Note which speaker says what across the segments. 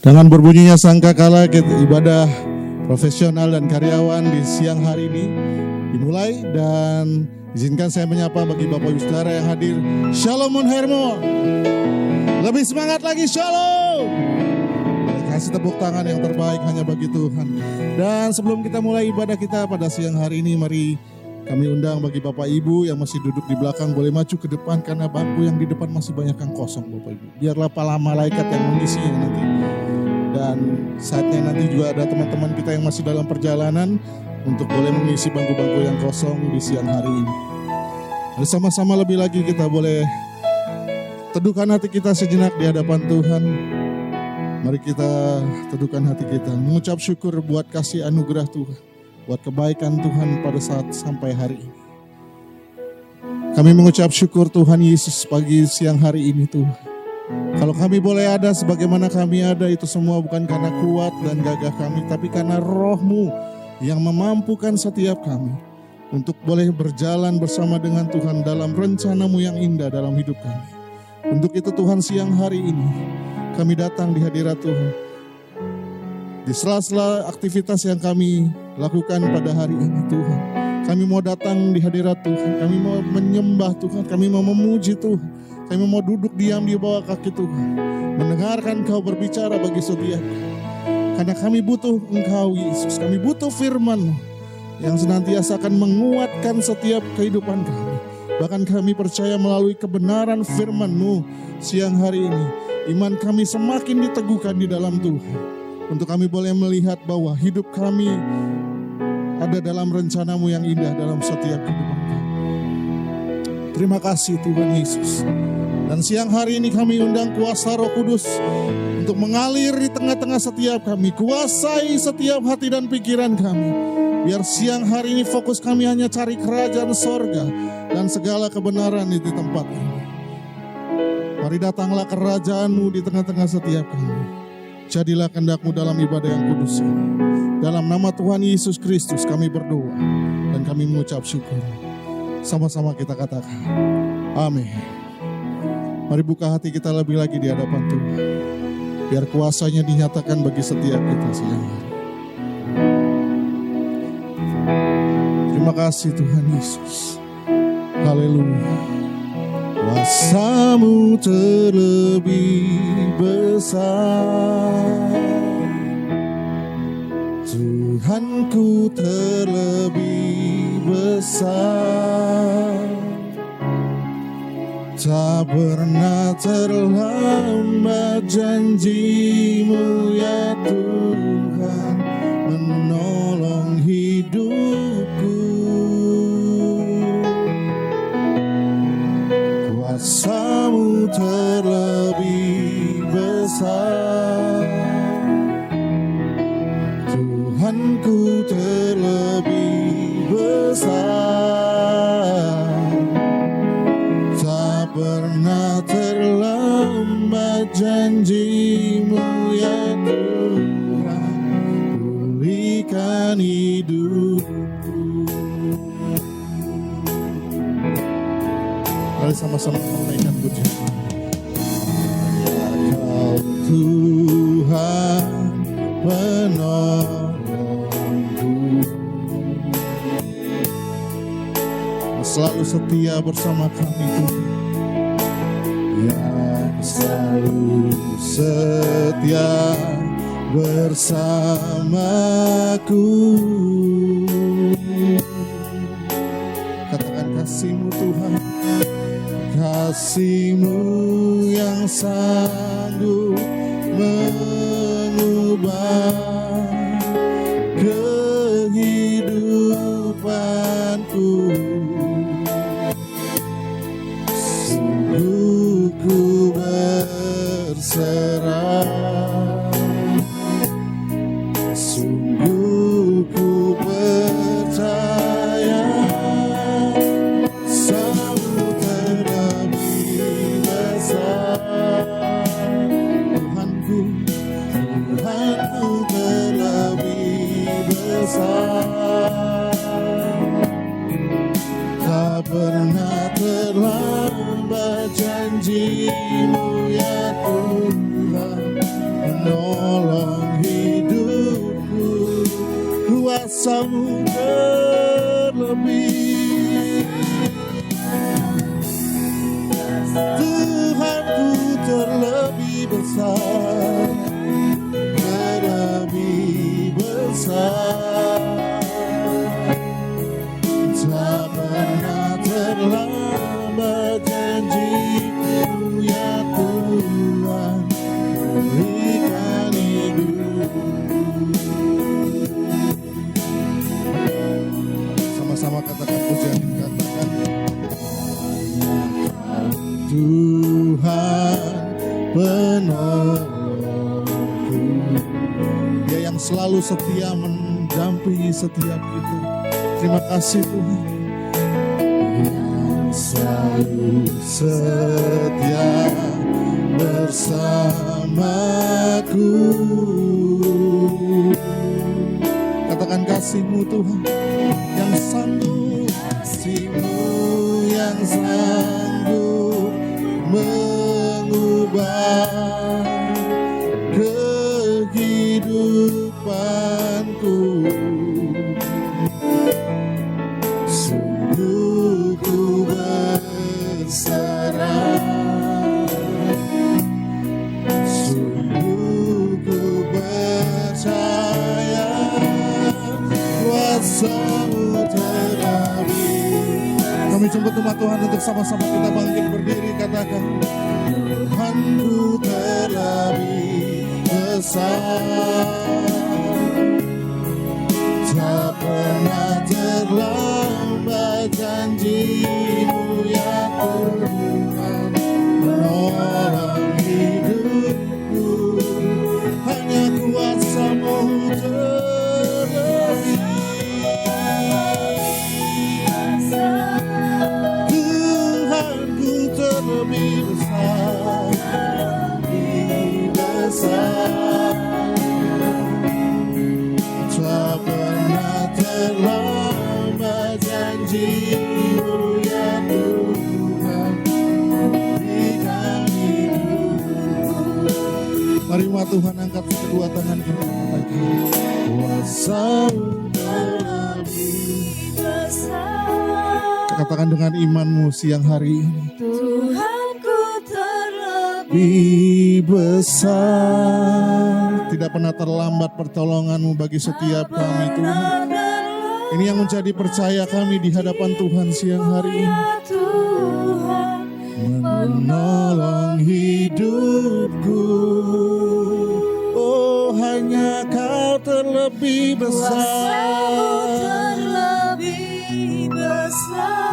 Speaker 1: Dengan berbunyinya sangkakala, ibadah profesional dan karyawan di siang hari ini dimulai, dan izinkan saya menyapa bagi Bapak Ibu Saudara yang hadir. Shalom Mon Hermo. Lebih semangat lagi, shalom. Kasih tepuk tangan yang terbaik hanya bagi Tuhan. Dan sebelum kita mulai ibadah kita pada siang hari ini, mari kami undang bagi Bapak Ibu yang masih duduk di belakang boleh maju ke depan, karena bangku yang di depan masih banyak yang kosong Bapak Ibu. Biarlah para malaikat yang mengisinya nanti. Dan saatnya nanti juga ada teman-teman kita yang masih dalam perjalanan untuk boleh mengisi bangku-bangku yang kosong di siang hari ini. Bersama-sama lebih lagi kita boleh teduhkan hati kita sejenak di hadapan Tuhan. Mari kita teduhkan hati kita, mengucap syukur buat kasih anugerah Tuhan, buat kebaikan Tuhan pada saat sampai hari ini. Kami mengucap syukur Tuhan Yesus pagi siang hari ini Tuhan. Kalau kami boleh ada sebagaimana kami ada, itu semua bukan karena kuat dan gagah kami, tapi karena Roh-Mu yang memampukan setiap kami untuk boleh berjalan bersama dengan Tuhan dalam rencana-Mu yang indah dalam hidup kami. Untuk itu Tuhan, siang hari ini kami datang di hadirat Tuhan. Di sela-sela aktivitas yang kami lakukan pada hari ini Tuhan, kami mau datang di hadirat Tuhan. Kami mau menyembah Tuhan, kami mau memuji Tuhan. Kami mau duduk diam di bawah kaki Tuhan, mendengarkan Engkau berbicara bagi setiap kami. Karena kami butuh Engkau Yesus, kami butuh firman-Mu yang senantiasa akan menguatkan setiap kehidupan kami. Bahkan kami percaya melalui kebenaran firman-Mu siang hari ini, iman kami semakin diteguhkan di dalam Tuhan. Untuk kami boleh melihat bahwa hidup kami ada dalam rencana-Mu yang indah dalam setiap kehidupan kami. Terima kasih Tuhan Yesus. Dan siang hari ini kami undang kuasa Roh Kudus untuk mengalir di tengah-tengah setiap kami. Kuasai setiap hati dan pikiran kami. Biar siang hari ini fokus kami hanya cari kerajaan sorga dan segala kebenaran di tempat ini. Mari datanglah kerajaan-Mu di tengah-tengah setiap kami. Jadilah kehendak-Mu dalam ibadah yang kudus ini. Dalam nama Tuhan Yesus Kristus kami berdoa dan kami mengucap syukur. Sama-sama kita katakan amin. Mari buka hati kita lebih lagi di hadapan Tuhan, biar kuasanya dinyatakan bagi setiap kita siang hari. Terima kasih Tuhan Yesus. Haleluya. Kuasa-Mu terlebih besar, Tuhanku terlebih besar. Tak pernah terlambat janji-Mu ya Tuhan, menolong hidupku. Kuasa-Mu terlebih besar, Tuhanku terlebih besar. Pernah terlambat janji-Mu ya Tuhan, pulihkan hidupku. Mari sama-sama menaikkan pujian. Ya Kau Tuhan penolongku, selalu setia bersama kami Tuhan. Yang selalu setia bersamaku. Katakan kasih-Mu Tuhan, kasih-Mu yang sanggup mengubah kehidupanku. Ku berserah, sungguh ku percaya, Kuasa-Mu terlebih besar. Tuhanku, Tuhanku terlebih besar. Tak pernah terlambat janji-Mu ya Tuhan, menolong kuasamu terlebih. Tuhanku terlebih besar, terlebih besar. Tak pernah terlambat janji-Mu ya Tuhan, berikan hidup. Sama-sama katakan pujian ini, katakan Tuhan penolongku, Dia yang selalu setia mendampingi setiap kita. Terima kasih Tuhan, yang selalu setia bersamaku. Katakan kasih-Mu Tuhan yang sanggup, kasih-Mu yang sanggup mengubah kehidupanku. Sungguh ku berserah, sungguh ku percaya kuasa-Mu terlebih. Kami jemput umat Tuhan untuk sama-sama kita bangkit berdiri, katakan Tuhanku terlebih besar. Tak pernah terlambat janji-Mu ya Tuhan, menolong hidupku. Hanya kuasa-Mu terlebih. Tuhanku terlebih besar, terlebih besar. Tak pernah terlambat janji-Mu ya Tuhan, berikan hidup. Mari umat Tuhan angkat kedua tangan kita, kuasa-Mu terlebih besar. Katakan dengan imanmu siang hari ini, Tuhanku terlebih besar. Tidak pernah terlambat pertolongan-Mu bagi setiap kami Tuhan. Ini yang menjadi percaya kami di hadapan Tuhan siang hari ini. Menolong hidupku, oh hanya Kau terlebih besar.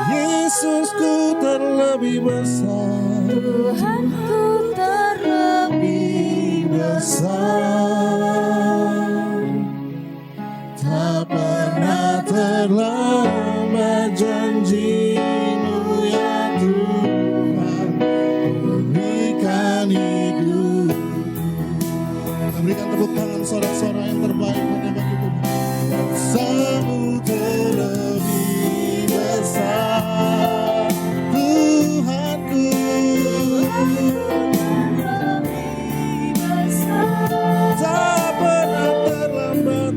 Speaker 1: Yesusku terlebih besar, Tuhanku terlebih besar. Tak pernah terlambat janji-Mu ya Tuhan, berikan hidup. Kita berikan tepuk tangan sorak-sorai yang terbaik hanya bagi Tuhan. Kuasa-Mu terlebih besar, Tuhanku terlebih besar. Tak pernah terlambat,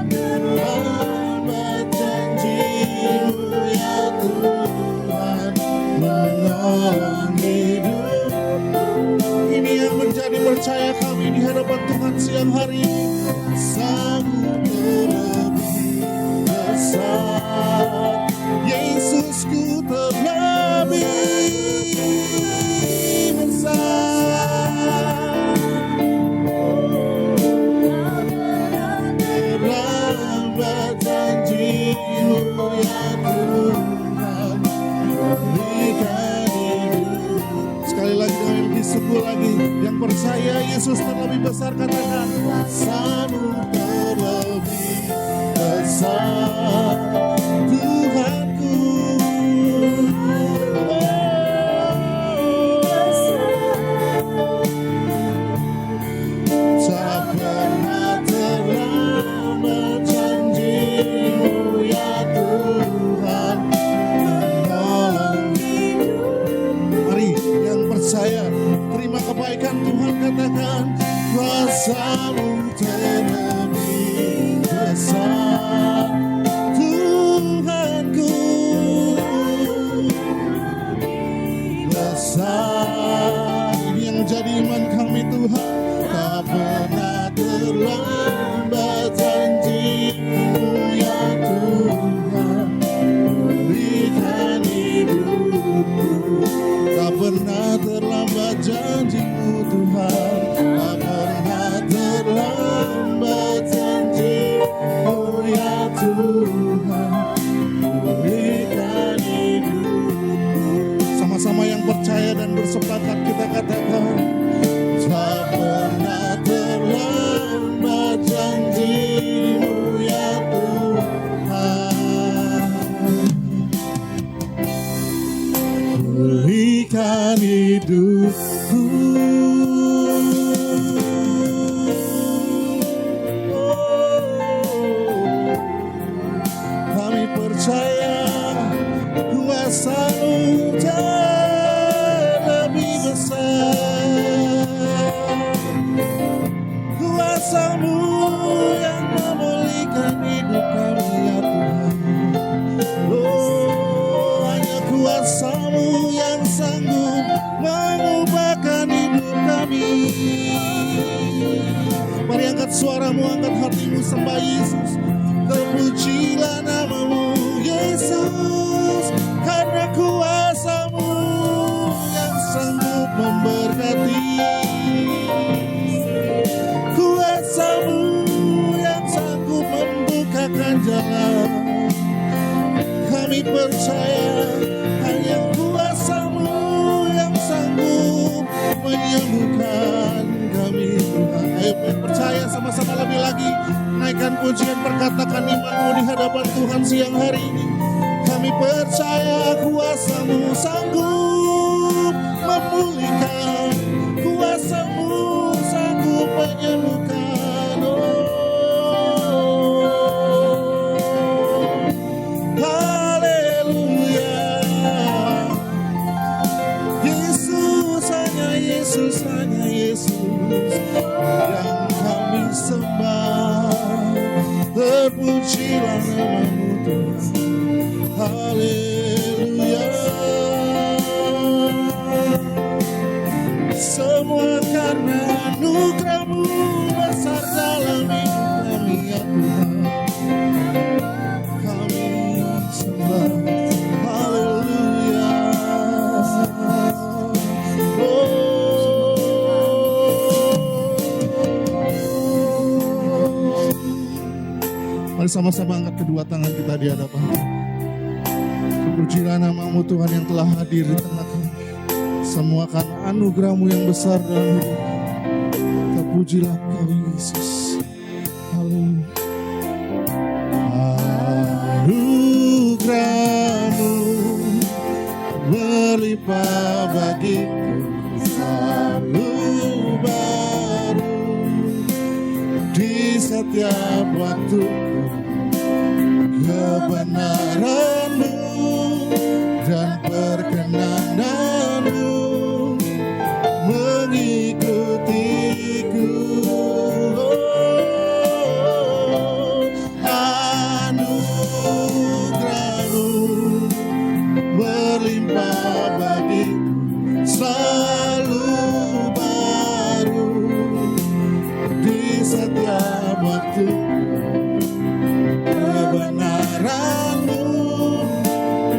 Speaker 1: terlambat janji-Mu ya Tuhan, menolong hidupku. Ini yang menjadi percaya kami di hadapan Tuhan siang hari ini. Kuasa-Mu terlebih besar, Yesusku terlebih besar. Terlambat janji-Mu ya Tuhan, berikan hidup. Sekali lagi dengan lebih sungguh lagi, yang percaya Yesus terlebih besar, katakan kuasa-Mu terlebih besar, Tuhanku. Tak pernah terlambat janji-Mu ya Tuhan, menolong hidup. Mari yang percaya terima kebaikan Tuhan, katakan kuasa-Mu terlebih besar. bersepakat kita katakan, tak pernah terlambat janji-Mu ya Tuhan. Pulihkan hidupku, kami percaya kuasa-Mu jauh lebih besar, kuasa-Mu yang memulihkan hidup kami ya Tuhan. Oh, hanya kuasa-Mu yang sanggup mengubahkan hidup kami. Mari angkat suaramu, angkat hatimu, sembah Yesus. Terpujilah nama-Mu Yesus, karena kuasa-Mu yang sanggup memberkati, kuasa-Mu yang sanggup membukakan jalan. Kami percaya hanya kuasa-Mu yang sanggup menyembuhkan kami Tuhan. Ayo percaya sama-sama lebih lagi, naikkan pujian, perkatakan imanmu di hadapan Tuhan siang hari ini. Kami percaya kuasa-Mu sanggup memulihkan, kuasa-Mu sanggup menyembuhkan. Oh, haleluya. Yesus, hanya Yesus, hanya Yesus yang kami sembah. Terpujilah nama-Mu Tuhan. Haleluya. Semua karena anugerah-Mu besar dalam hidup kami ya Tuhan. Kami sembah. Haleluya. Mari sama-sama angkat kedua tangan kita di hadapan Tuhan. Pujilah nama-Mu Tuhan yang telah hadir di tengah kami. Semua karena anugerah-Mu yang besar dalam hidup. Terpujilah Engkau Yesus. Haleluya. Anugerah-Mu berlimpah bagiku, selalu baru di setiap waktu. Kebenaran-Mu dan perkenanan-Mu mengikutiku. Oh, anugerah-Mu berlimpah bagiku, selalu baru di setiap waktu. Kebenaran-Mu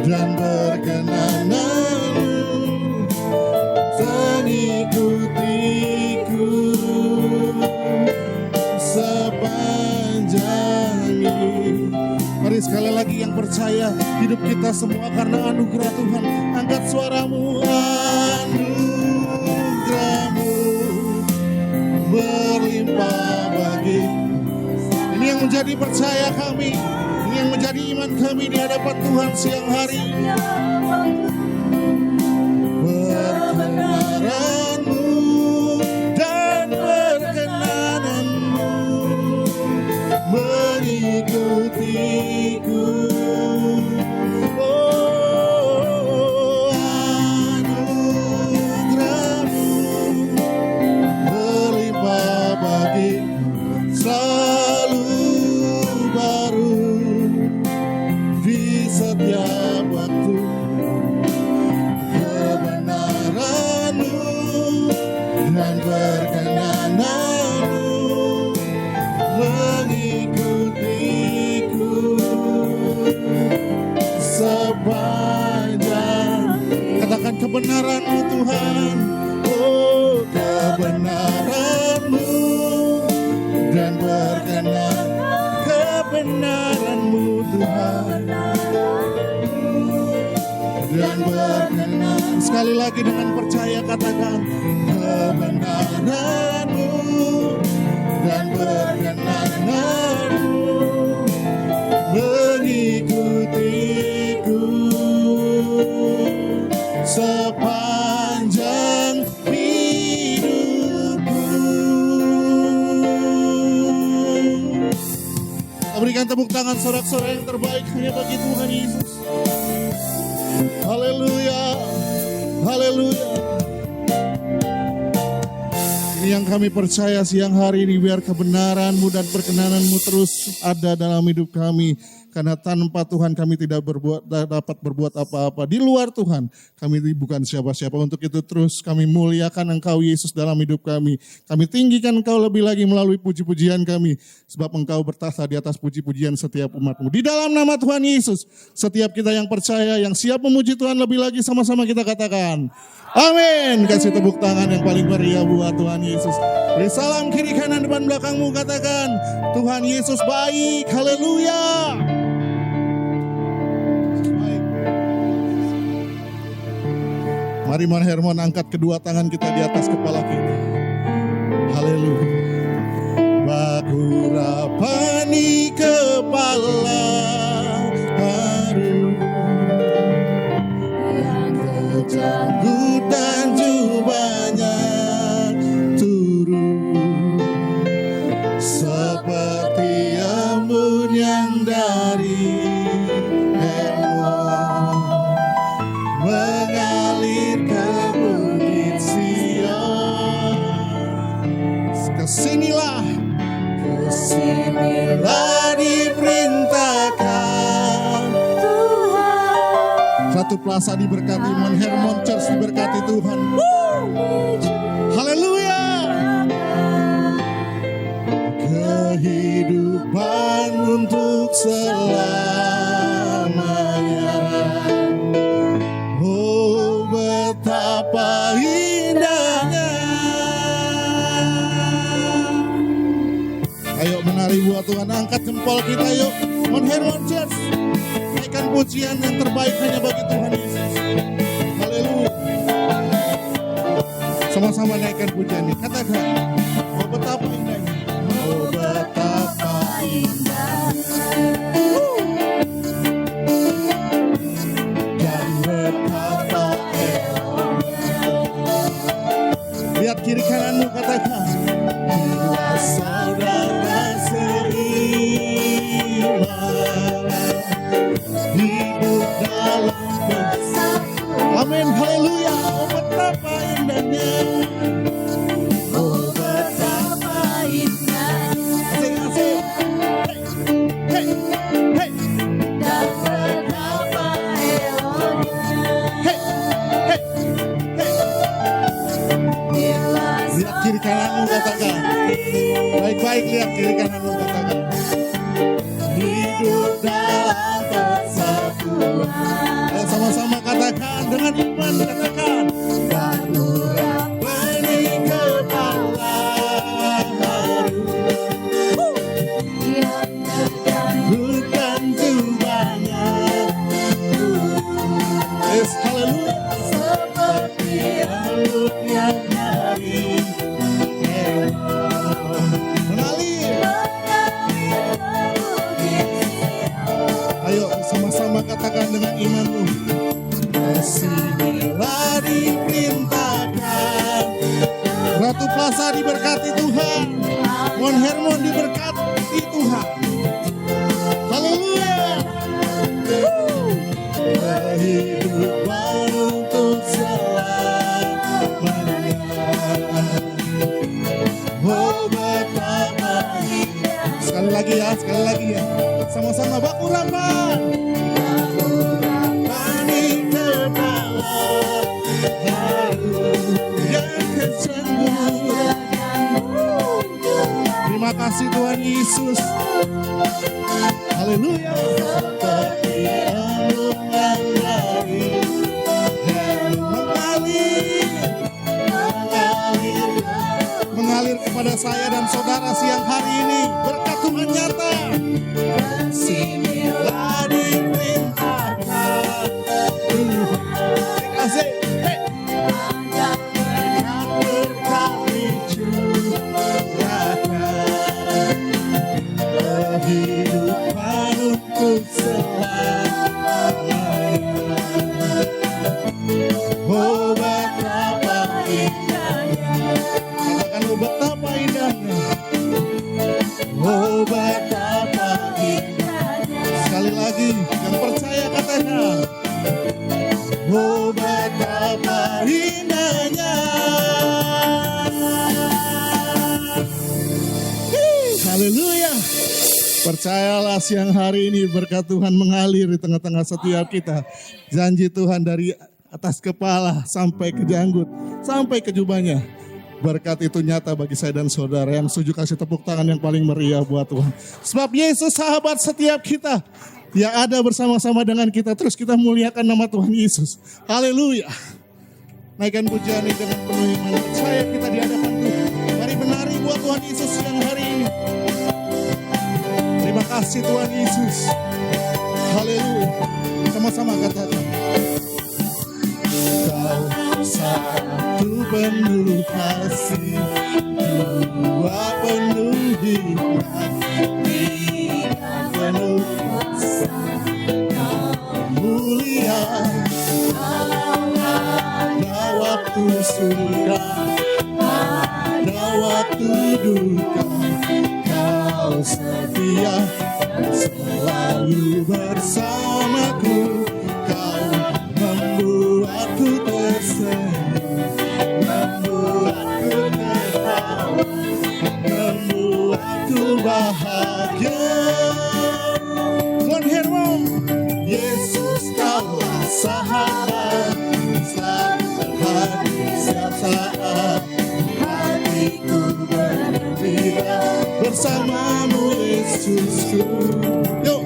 Speaker 1: dan perkenanan-Mu mengikutiku sepanjang hidup. Mari sekali lagi yang percaya hidup kita semua karena anugerah Tuhan. Angkat suaramu, anugerah-Mu berlimpah bagiku. Ini yang menjadi percaya kami, ini yang menjadi iman kami di hadapan Tuhan siang hari ini. Perkenanan-Mu dan perkenanan-Mu mengikutiku. Oh, anugerah-Mu berlimpah bagiku, selalu baru di setiap waktu. Kebenaran-Mu dan perkenanan-Mu mengikutiku sepanjang. Katakan kebenaran-Mu Tuhan. Oh, kebenaran-Mu dan kebenaran-Mu Tuhan dan berkenan. Sekali lagi dengan percaya katakan kebenaran-Mu dan berkenan-Mu mengikutiku sepanjang hidupku. Berikan tepuk tangan sorak-sorai yang terbaik hanya bagi Tuhan Yesus. Haleluya, haleluya. Ini yang kami percaya siang hari ini, biar kebenaran-Mu dan perkenanan-Mu terus ada dalam hidup kami. Karena tanpa Tuhan kami tidak dapat berbuat apa-apa. Di luar Tuhan kami bukan siapa-siapa. Untuk itu terus kami muliakan Engkau Yesus dalam hidup kami. Kami tinggikan Engkau lebih lagi melalui puji-pujian kami. Sebab Engkau bertahta di atas puji-pujian setiap umat-Mu. Di dalam nama Tuhan Yesus, setiap kita yang percaya, yang siap memuji Tuhan lebih lagi, sama-sama kita katakan amin. Kasih tepuk tangan yang paling meriah buat Tuhan Yesus. Beri salam kiri kanan depan belakangmu, katakan Tuhan Yesus baik. Haleluya. Mari Man Hermon angkat kedua tangan kita di atas kepala kita. Haleluya. Bakurapani kepala haru yang kejanggut dan jubahnya turun seperti embun yang dari Hermon mengalir ke bukit Sion. Kesinilah diperintahkan Tuhan. Ratu Plaza diberkati, Man Hermon Church diberkati Tuhan. Haleluya. Kehidupan untuk selamanya. Oh, betapa indahnya. Ayo menari buat Tuhan, angkat jempol kita yuk. Man Hermon Church, naikkan pujian yang terbaik hanya bagi Tuhan Yesus. Haleluya. Sama-sama naikkan pujian ini, katakan oh betapa indahnya. Oh betapa indahnya. Dan betapa eloknya. Lihat kiri kananmu, katakan bila saudara seiman hidup dalam persatuan. Amin, haleluya. Oh betapa indahnya. Oh betapa indahnya. Asik-asik. Hey, hey, hey. Dan betapa eloknya. Hey, hey, hey. Lihat kiri kananmu, katakan baik-baik, lihat kiri kananmu, katakan hidup dalam persatuan. Ayo sama-sama katakan dengan iman, katakan bakurapani kepala haru yang bukan jubahnya. Yes, haleluya. Seperti embun yang dari mengalir. Ayo sama-sama katakan dengan imanmu. Kesinilah diperintahkan. Ratu Plaza diberkati Tuhan. Man Hermon diberkati Tuhan. Haleluya. Kehidupan untuk selamanya. Oh betapa indah. Sekali lagi ya, sekali lagi ya. Sama-sama bakurapani kepala haru yang kejanggut. Terima kasih Tuhan Yesus. Haleluya. Seperti embun yang dari mengalir kepada saya dan saudara siang hari ini. Berkat Tuhan nyata. Kesinilah diperintahkan Tuhan. Percayalah siang hari ini berkat Tuhan mengalir di tengah-tengah setiap kita. Janji Tuhan dari atas kepala sampai ke janggut, sampai ke jubahnya. Berkat itu nyata bagi saya dan saudara. Yang setuju kasih tepuk tangan yang paling meriah buat Tuhan. Sebab Yesus sahabat setiap kita. Dia ada bersama-sama dengan kita. Terus kita muliakan nama Tuhan Yesus. Haleluya. Naikkan pujian ini dengan penuh iman. Percaya kita di hadapan Tuhan. Mari menari buat Tuhan Yesus siang hari ini. Terima kasih Tuhan Yesus. Haleluya. Sama-sama katakan. Kau satu penuh kasih, dua penuh hikmat, tiga penuh kuasa, kau mulia. Ada waktu suka, ada waktu duka, kau setia selalu bersamaku. Kau membuatku tersenyum, membuatku tertawa, membuatku bahagia. Tuhan Hermon, Yesus kaulah sahabat, selalu hadir setiap saat. Hatiku bergembira bersamamu Yesusku. Yuk.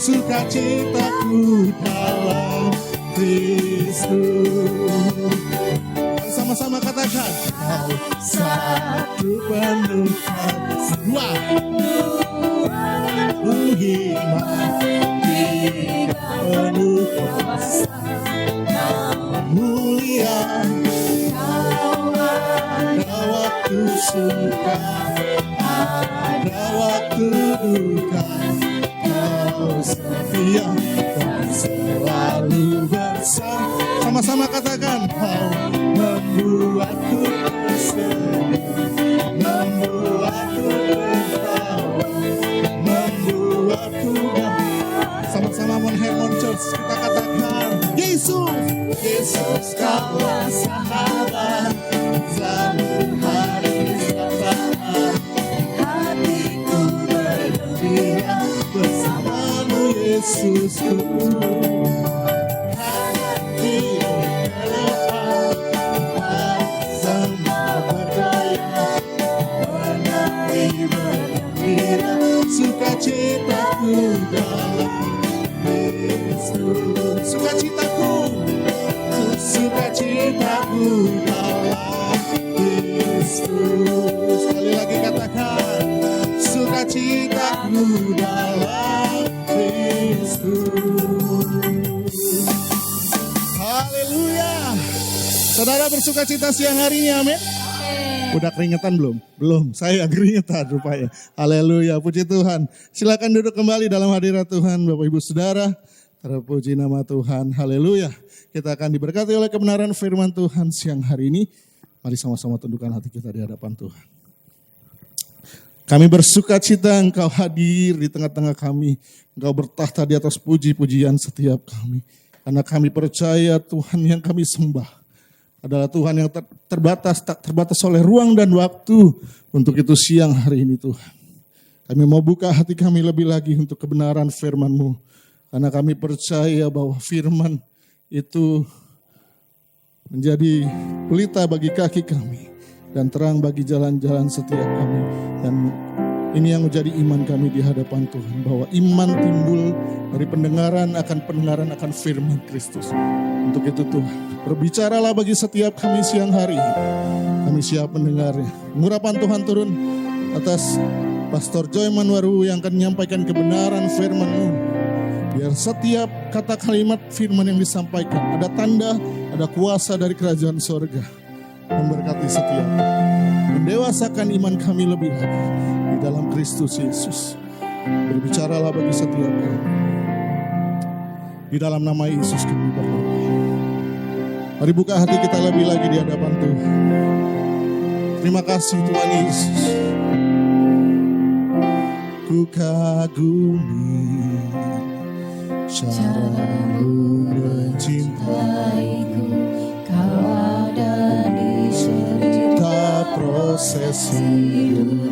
Speaker 1: Sukacitaku dalam Kristus. Sama-sama katakan. Kau satu penuh kasih, dua penuh hikmat, tiga penuh kuasa, kau mulia. Kau ada waktu suka, ada waktu duka, kau setia dan selalu bersama. Sama-sama katakan. Kau membuatku tersenyum, membuatku tertawa, membuatku bahagia. Sama-sama Hermon Church kita katakan. Yesus, Yesus kaulah sahabat, selalu hadir setiap saat. Hatiku bergembira bersamamu Yesusku. Hatiku terlepas, sama berdaya, menari bergembira, sukacitaku dalam Kristus. Sukacitaku, sukacitaku dalam Kristus. Sekali lagi katakan. Sukacitaku dalam Kristus. Haleluya. Saudara bersukacita siang hari ini, amin. Udah keringetan belum? Belum, saya keringetan rupanya. Haleluya, puji Tuhan. Silakan duduk kembali dalam hadirat Tuhan Bapak Ibu Saudara. Terpuji nama Tuhan, haleluya. Kita akan diberkati oleh kebenaran firman Tuhan siang hari ini. Mari sama-sama tundukkan hati kita di hadapan Tuhan. Kami bersukacita Engkau hadir di tengah-tengah kami. Engkau bertahta di atas puji-pujian setiap kami. Karena kami percaya Tuhan yang kami sembah adalah Tuhan yang terbatas, tak terbatas oleh ruang dan waktu. Untuk itu siang hari ini Tuhan, kami mau buka hati kami lebih lagi untuk kebenaran firman-Mu. Karena kami percaya bahwa firman itu menjadi pelita bagi kaki kami dan terang bagi jalan-jalan setiap kami. Dan ini yang menjadi iman kami di hadapan Tuhan, bahwa iman timbul dari pendengaran akan firman Kristus. Untuk itu Tuhan, berbicaralah bagi setiap kami siang hari. Kami siap mendengarnya. Urapan Tuhan turun atas Pastor Joy Manwaru yang akan menyampaikan kebenaran firman-Mu. Biar setiap kata kalimat firman yang disampaikan ada tanda, ada kuasa dari kerajaan sorga. Memberkati setiap, mendewasakan iman kami lebih lagi di dalam Kristus Yesus. Berbicaralah bagi setiap kami. Di dalam nama Yesus kami berdoa. Mari buka hati kita lebih lagi di hadapan Tuhan. Terima kasih Tuhan Yesus. Ku kagumi caramu mencintaiku, kau ada di setiap proses hidupku.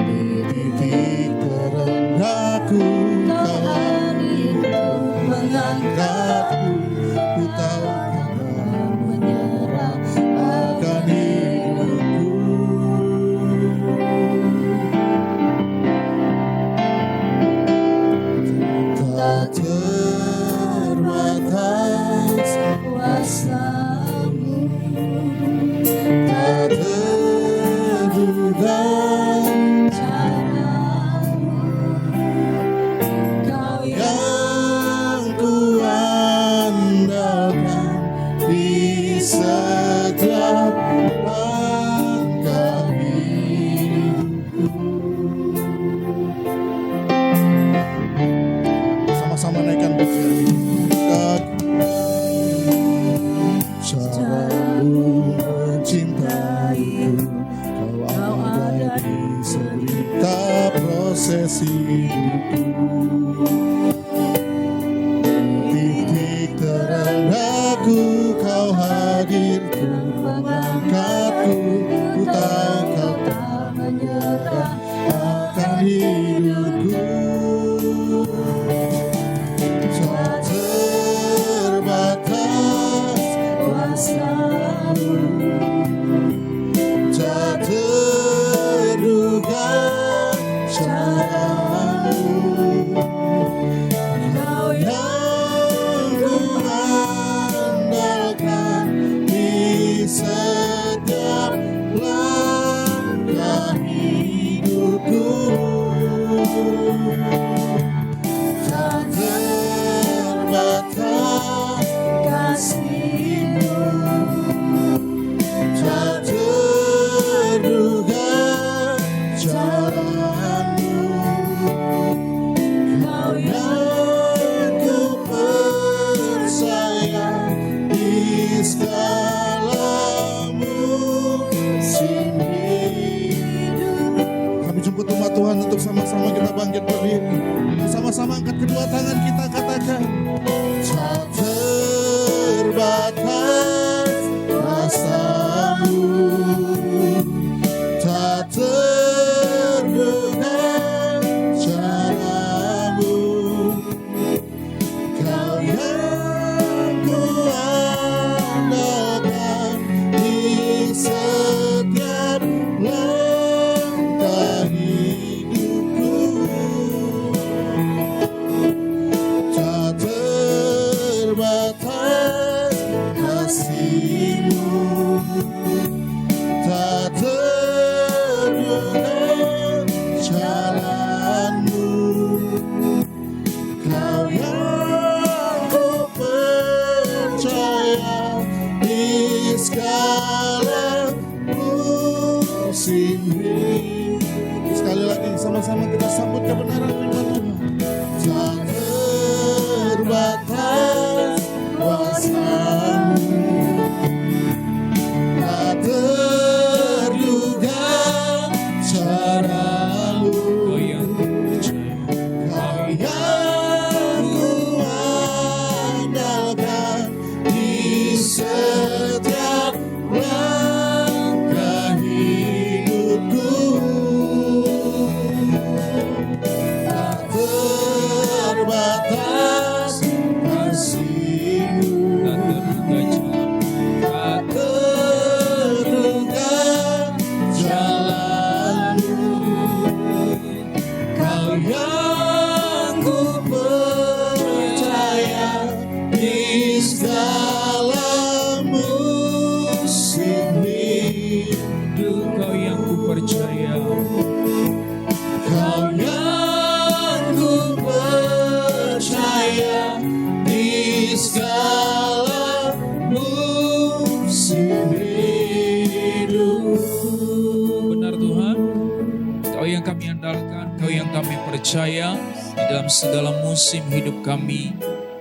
Speaker 1: Di titik terendahku, kau hadir untuk mengangkatku. Ku tahu kau tak menyerah akan hidupku. Tak terbatas kuasa-Mu, tak terduga cara-Mu. Kau yang ku andalkan di setiap langkah hidupku. Sama-sama naikkan pujian ini. Caramu mencintaiku, kau ada di setiap proses hidupku. Titik terendahku, kau hadir untuk mengangkatku. Ku tahu kau tak menyerah akan hidupku. Tak terbatas kuasa-Mu, tak terduga cara-Mu. Kau yang ku andalkan di setiap langkah hidupku. Tak terbatas kasih-Mu, tak terduga cara-Mu. Kau yang ku percaya di segala musim hidup. Kami jemput umat Tuhan untuk sama-sama kita bangkit berdiri. Sama-sama angkat kedua tangan kita, katakan tak terbatas kuasa-Mu, tak terduga cara-Mu. Kau yang ku andalkan di setiap langkah hidupku. Tak terbatas kasih-Mu, tak terduga jalan-Mu. Kau yang ku percaya di segala musim hidup. Sekali lagi sama-sama kita sambut kebenaran firman Tuhan. Tak terbatas kuasa-Mu, tak terduga cara-Mu. Kau yang ku andalkan di setiap langkah hidupku. Tak terbatas kasih-Mu, tak terduga jalan-Mu. Kau yang ku percaya di segala musim hidup.
Speaker 2: Kau yang ku percaya,
Speaker 1: Kau yang ku percaya di segala musim hidup.
Speaker 2: benar Tuhan. Kau yang kami andalkan, Kau yang kami percaya di dalam segala musim hidup kami.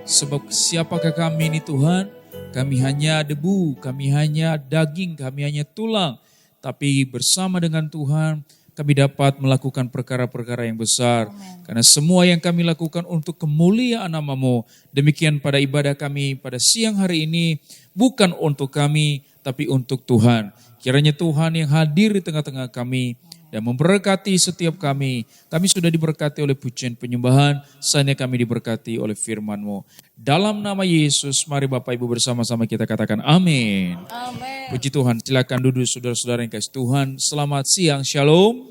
Speaker 2: Sebab siapakah kami ini Tuhan? Kami hanya debu, kami hanya daging, kami hanya tulang. Tapi bersama dengan Tuhan, kami dapat melakukan perkara-perkara yang besar. Karena semua yang kami lakukan untuk kemuliaan nama-Mu. Demikian pada ibadah kami pada siang hari ini, bukan untuk kami, tapi untuk Tuhan. Kiranya Tuhan yang hadir di tengah-tengah kami, dan memberkati setiap kami. Kami sudah diberkati oleh pujian penyembahan, saatnya kami diberkati oleh firman-Mu. Dalam nama Yesus, mari Bapak Ibu bersama-sama kita katakan amin.
Speaker 3: Amin.
Speaker 2: Puji Tuhan, silakan duduk saudara-saudara yang kasih Tuhan. Selamat siang, shalom.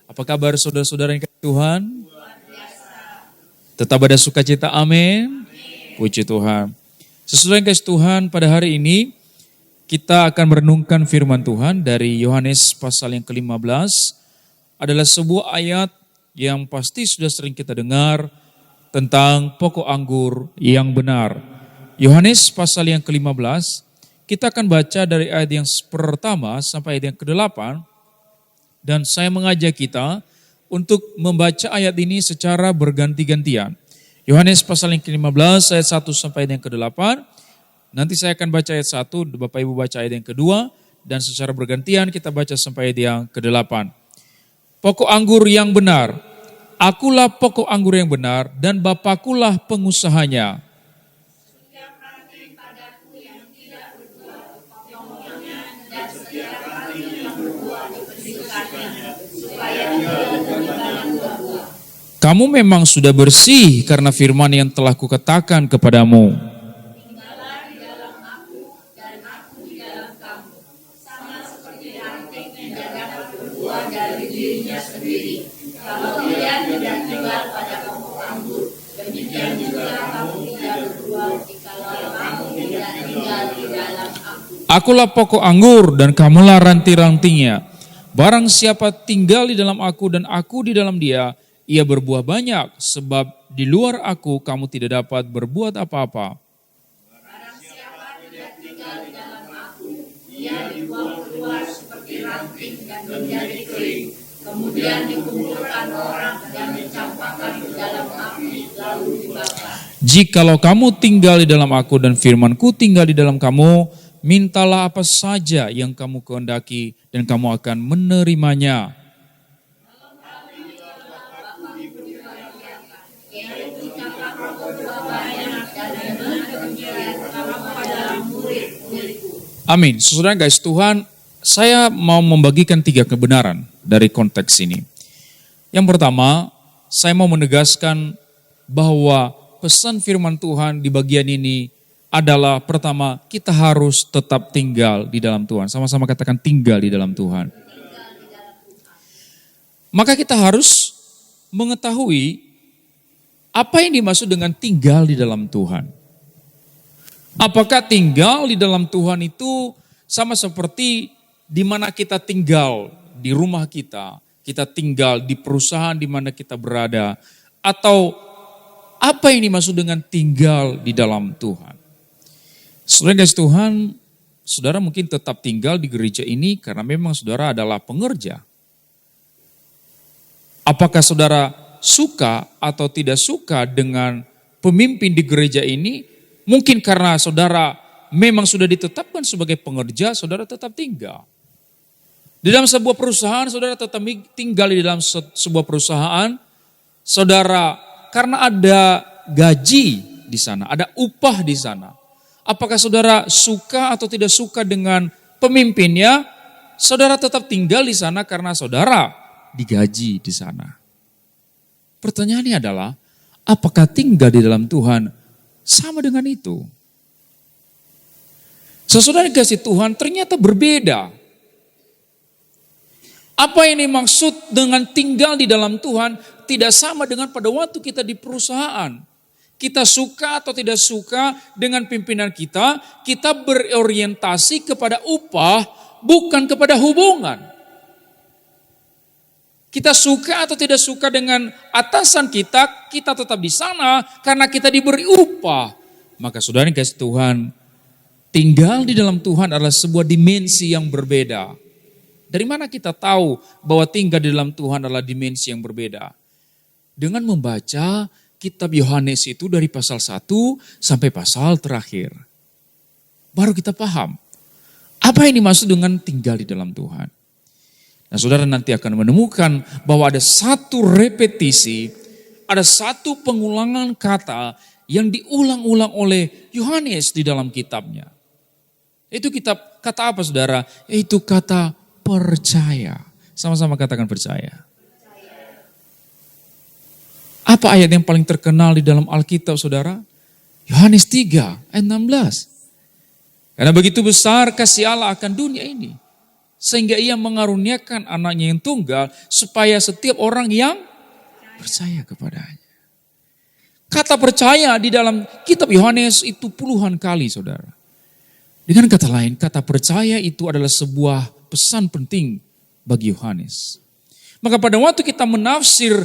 Speaker 2: Apa kabar saudara-saudara yang kasih Tuhan? Tetap ada sukacita, amin. Puji Tuhan. Sesuai yang kasih Tuhan, pada hari ini kita akan merenungkan firman Tuhan dari Yohanes pasal yang ke-15. Adalah sebuah ayat yang pasti sudah sering kita dengar tentang pokok anggur yang benar. Yohanes pasal yang ke-15, kita akan baca dari ayat yang pertama sampai ayat yang ke-8. Dan saya mengajak kita untuk membaca ayat ini secara berganti-gantian. Yohanes pasal yang ke-15 ayat 1 sampai ayat yang ke-8. Nanti saya akan baca ayat 1, Bapak Ibu baca ayat yang kedua, dan secara bergantian kita baca sampai ayat yang ke-8. Pokok anggur yang benar, akulah pokok anggur yang benar, dan Bapakulah pengusahanya. Kamu memang sudah bersih karena firman yang telah kukatakan kepadamu. Akulah pokok anggur dan kamulah ranting-rantingnya. Barang siapa tinggal di dalam aku dan aku di dalam dia, ia berbuah banyak, sebab di luar aku kamu tidak dapat berbuat apa-apa.
Speaker 3: Barang siapa tidak tinggal di dalam aku, ia dibuang keluar seperti ranting dan menjadi kering. Kemudian dikumpulkan orang dan dicampakkan ke dalam api, lalu dibakar. Jikalau
Speaker 2: kamu tinggal di dalam aku dan firmanku tinggal di dalam kamu, mintalah apa saja yang kamu kehendaki dan kamu akan menerimanya. Amin. Saudara guys, Tuhan, saya mau membagikan 3 kebenaran dari konteks ini. Yang pertama, saya mau menegaskan bahwa pesan firman Tuhan di bagian ini adalah pertama, kita harus tetap tinggal di dalam Tuhan. Sama-sama katakan tinggal di dalam Tuhan. Maka kita harus mengetahui apa yang dimaksud dengan tinggal di dalam Tuhan. Apakah tinggal di dalam Tuhan itu sama seperti di mana kita tinggal di rumah kita tinggal di perusahaan di mana kita berada, atau apa yang dimaksud dengan tinggal di dalam Tuhan? Saudara kasih Tuhan, saudara mungkin tetap tinggal di gereja ini karena memang saudara adalah pengerja. Apakah saudara suka atau tidak suka dengan pemimpin di gereja ini? Mungkin karena saudara memang sudah ditetapkan sebagai pengerja, saudara tetap tinggal. Di dalam sebuah perusahaan, saudara tetap tinggal di dalam sebuah perusahaan. Saudara, karena ada gaji di sana, ada upah di sana. Apakah saudara suka atau tidak suka dengan pemimpinnya? Saudara tetap tinggal di sana karena saudara digaji di sana. Pertanyaannya adalah, apakah tinggal di dalam Tuhan sama dengan itu? Saudara kasih Tuhan ternyata berbeda. Apa yang dimaksud dengan tinggal di dalam Tuhan tidak sama dengan pada waktu kita di perusahaan. Kita suka atau tidak suka dengan pimpinan kita berorientasi kepada upah, bukan kepada hubungan. Kita suka atau tidak suka dengan atasan kita tetap di sana karena kita diberi upah. Maka saudara yang kasih Tuhan, tinggal di dalam Tuhan adalah sebuah dimensi yang berbeda. Dari mana kita tahu bahwa tinggal di dalam Tuhan adalah dimensi yang berbeda? Dengan membaca kitab Yohanes itu dari pasal 1 sampai pasal terakhir. Baru kita paham apa yang dimaksud dengan tinggal di dalam Tuhan. Nah, saudara nanti akan menemukan bahwa ada satu repetisi, ada satu pengulangan kata yang diulang-ulang oleh Yohanes di dalam kitabnya. Itu kata apa saudara? Itu kata percaya. Sama-sama katakan percaya. Apa ayat yang paling terkenal di dalam Alkitab saudara? Yohanes 3 ayat 16. Karena begitu besar kasih Allah akan dunia ini, sehingga ia mengaruniakan anaknya yang tunggal, supaya setiap orang yang percaya kepadanya. Kata percaya di dalam kitab Yohanes itu puluhan kali saudara. Dengan kata lain, kata percaya itu adalah sebuah pesan penting bagi Yohanes. Maka pada waktu kita menafsir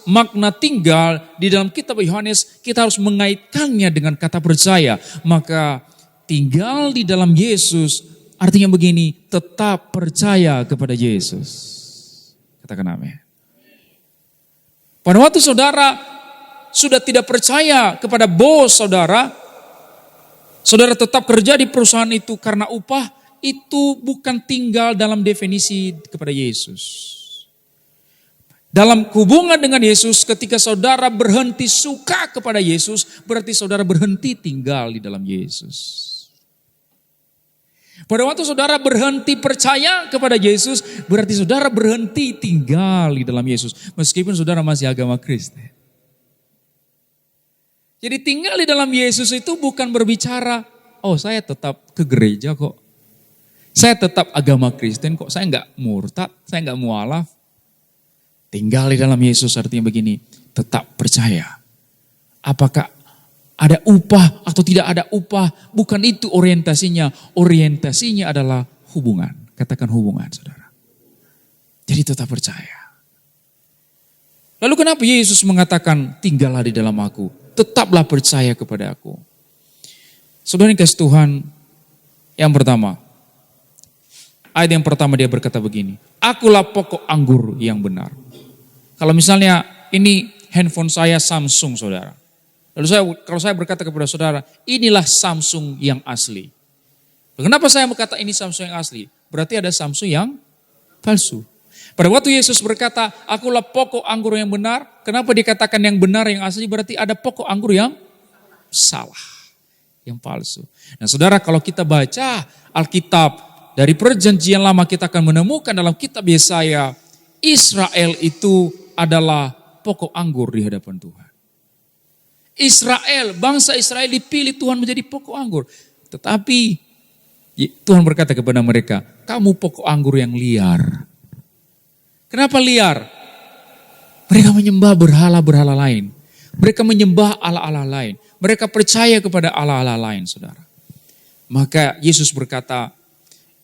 Speaker 2: makna tinggal di dalam kitab Yohanes, kita harus mengaitkannya dengan kata percaya. Maka tinggal di dalam Yesus artinya begini, tetap percaya kepada Yesus. Katakan amin. Pada waktu saudara sudah tidak percaya kepada bos saudara, saudara tetap kerja di perusahaan itu karena upah, itu bukan tinggal dalam definisi kepada Yesus. Dalam hubungan dengan Yesus, ketika saudara berhenti suka kepada Yesus, berarti saudara berhenti tinggal di dalam Yesus. Pada waktu saudara berhenti percaya kepada Yesus, berarti saudara berhenti tinggal di dalam Yesus. Meskipun saudara masih agama Kristen. Jadi tinggal di dalam Yesus itu bukan berbicara, oh saya tetap ke gereja kok. Saya tetap agama Kristen kok, saya enggak murtad, saya enggak mualaf. Tinggal di dalam Yesus artinya begini, tetap percaya. Apakah ada upah atau tidak ada upah, bukan itu orientasinya. Orientasinya adalah hubungan. Katakan hubungan saudara. Jadi tetap percaya. Lalu kenapa Yesus mengatakan tinggallah di dalam aku? Tetaplah percaya kepada aku. Saudara yang kasih Tuhan, yang pertama. Ayat yang pertama dia berkata begini. Akulah pokok anggur yang benar. Kalau misalnya ini handphone saya Samsung saudara. Lalu kalau saya berkata kepada saudara, inilah Samsung yang asli. Kenapa saya berkata ini Samsung yang asli? Berarti ada Samsung yang palsu. Pada waktu Yesus berkata, akulah pokok anggur yang benar. Kenapa dikatakan yang benar, yang asli? Berarti ada pokok anggur yang salah, yang palsu. Nah saudara, kalau kita baca Alkitab dari perjanjian lama, kita akan menemukan dalam kitab Yesaya, Israel itu adalah pokok anggur di hadapan Tuhan. Israel, bangsa Israel dipilih Tuhan menjadi pokok anggur. Tetapi Tuhan berkata kepada mereka, kamu pokok anggur yang liar. Kenapa liar? Mereka menyembah berhala-berhala lain. Mereka menyembah Allah-Allah lain. Mereka percaya kepada Allah-Allah lain, saudara. Maka Yesus berkata,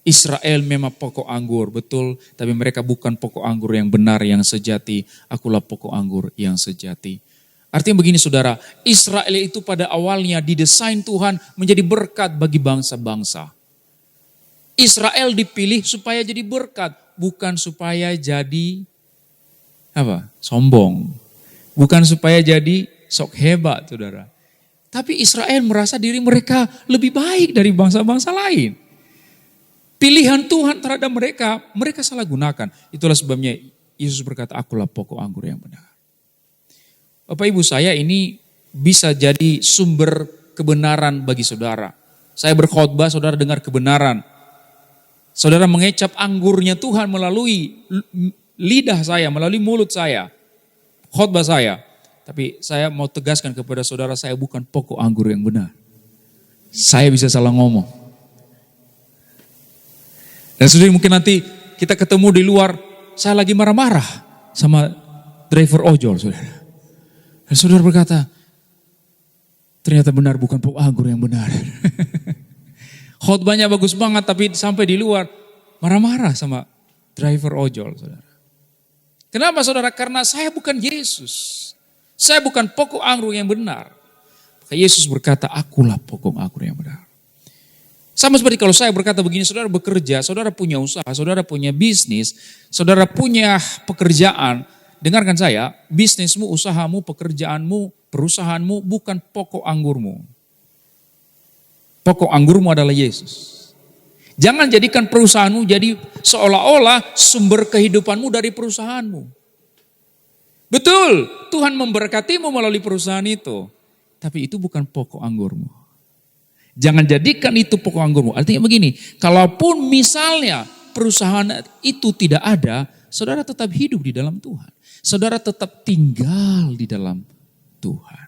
Speaker 2: Israel memang pokok anggur, betul. Tapi mereka bukan pokok anggur yang benar, yang sejati. Akulah pokok anggur yang sejati. Artinya begini saudara, Israel itu pada awalnya didesain Tuhan menjadi berkat bagi bangsa-bangsa. Israel dipilih supaya jadi berkat, bukan supaya jadi sombong. Bukan supaya jadi sok hebat saudara. Tapi Israel merasa diri mereka lebih baik dari bangsa-bangsa lain. Pilihan Tuhan terhadap mereka, mereka salah gunakan. Itulah sebabnya Yesus berkata, akulah pokok anggur yang benar. Bapak Ibu, saya ini bisa jadi sumber kebenaran bagi saudara. Saya berkhotbah, saudara dengar kebenaran. Saudara mengecap anggurnya Tuhan melalui lidah saya, melalui mulut saya. Khotbah saya. Tapi saya mau tegaskan kepada saudara, saya bukan pokok anggur yang benar. Saya bisa salah ngomong. Dan saudara mungkin nanti kita ketemu di luar, saya lagi marah-marah sama driver ojol saudara. Dan saudara berkata, ternyata benar bukan pokok anggur yang benar. Khotbahnya bagus banget tapi sampai di luar marah-marah sama driver ojol saudara. Kenapa saudara? Karena saya bukan Yesus. Saya bukan pokok anggur yang benar. Maka Yesus berkata, akulah pokok anggur yang benar. Sama seperti kalau saya berkata begini, saudara bekerja, saudara punya usaha, saudara punya bisnis, saudara punya pekerjaan. Dengarkan saya, bisnismu, usahamu, pekerjaanmu, perusahaanmu bukan pokok anggurmu. Pokok anggurmu adalah Yesus. Jangan jadikan perusahaanmu jadi seolah-olah sumber kehidupanmu dari perusahaanmu. Betul, Tuhan memberkatimu melalui perusahaan itu. Tapi itu bukan pokok anggurmu. Jangan jadikan itu pokok anggurmu. Artinya begini, kalaupun misalnya perusahaan itu tidak ada, saudara tetap hidup di dalam Tuhan. Saudara tetap tinggal di dalam Tuhan.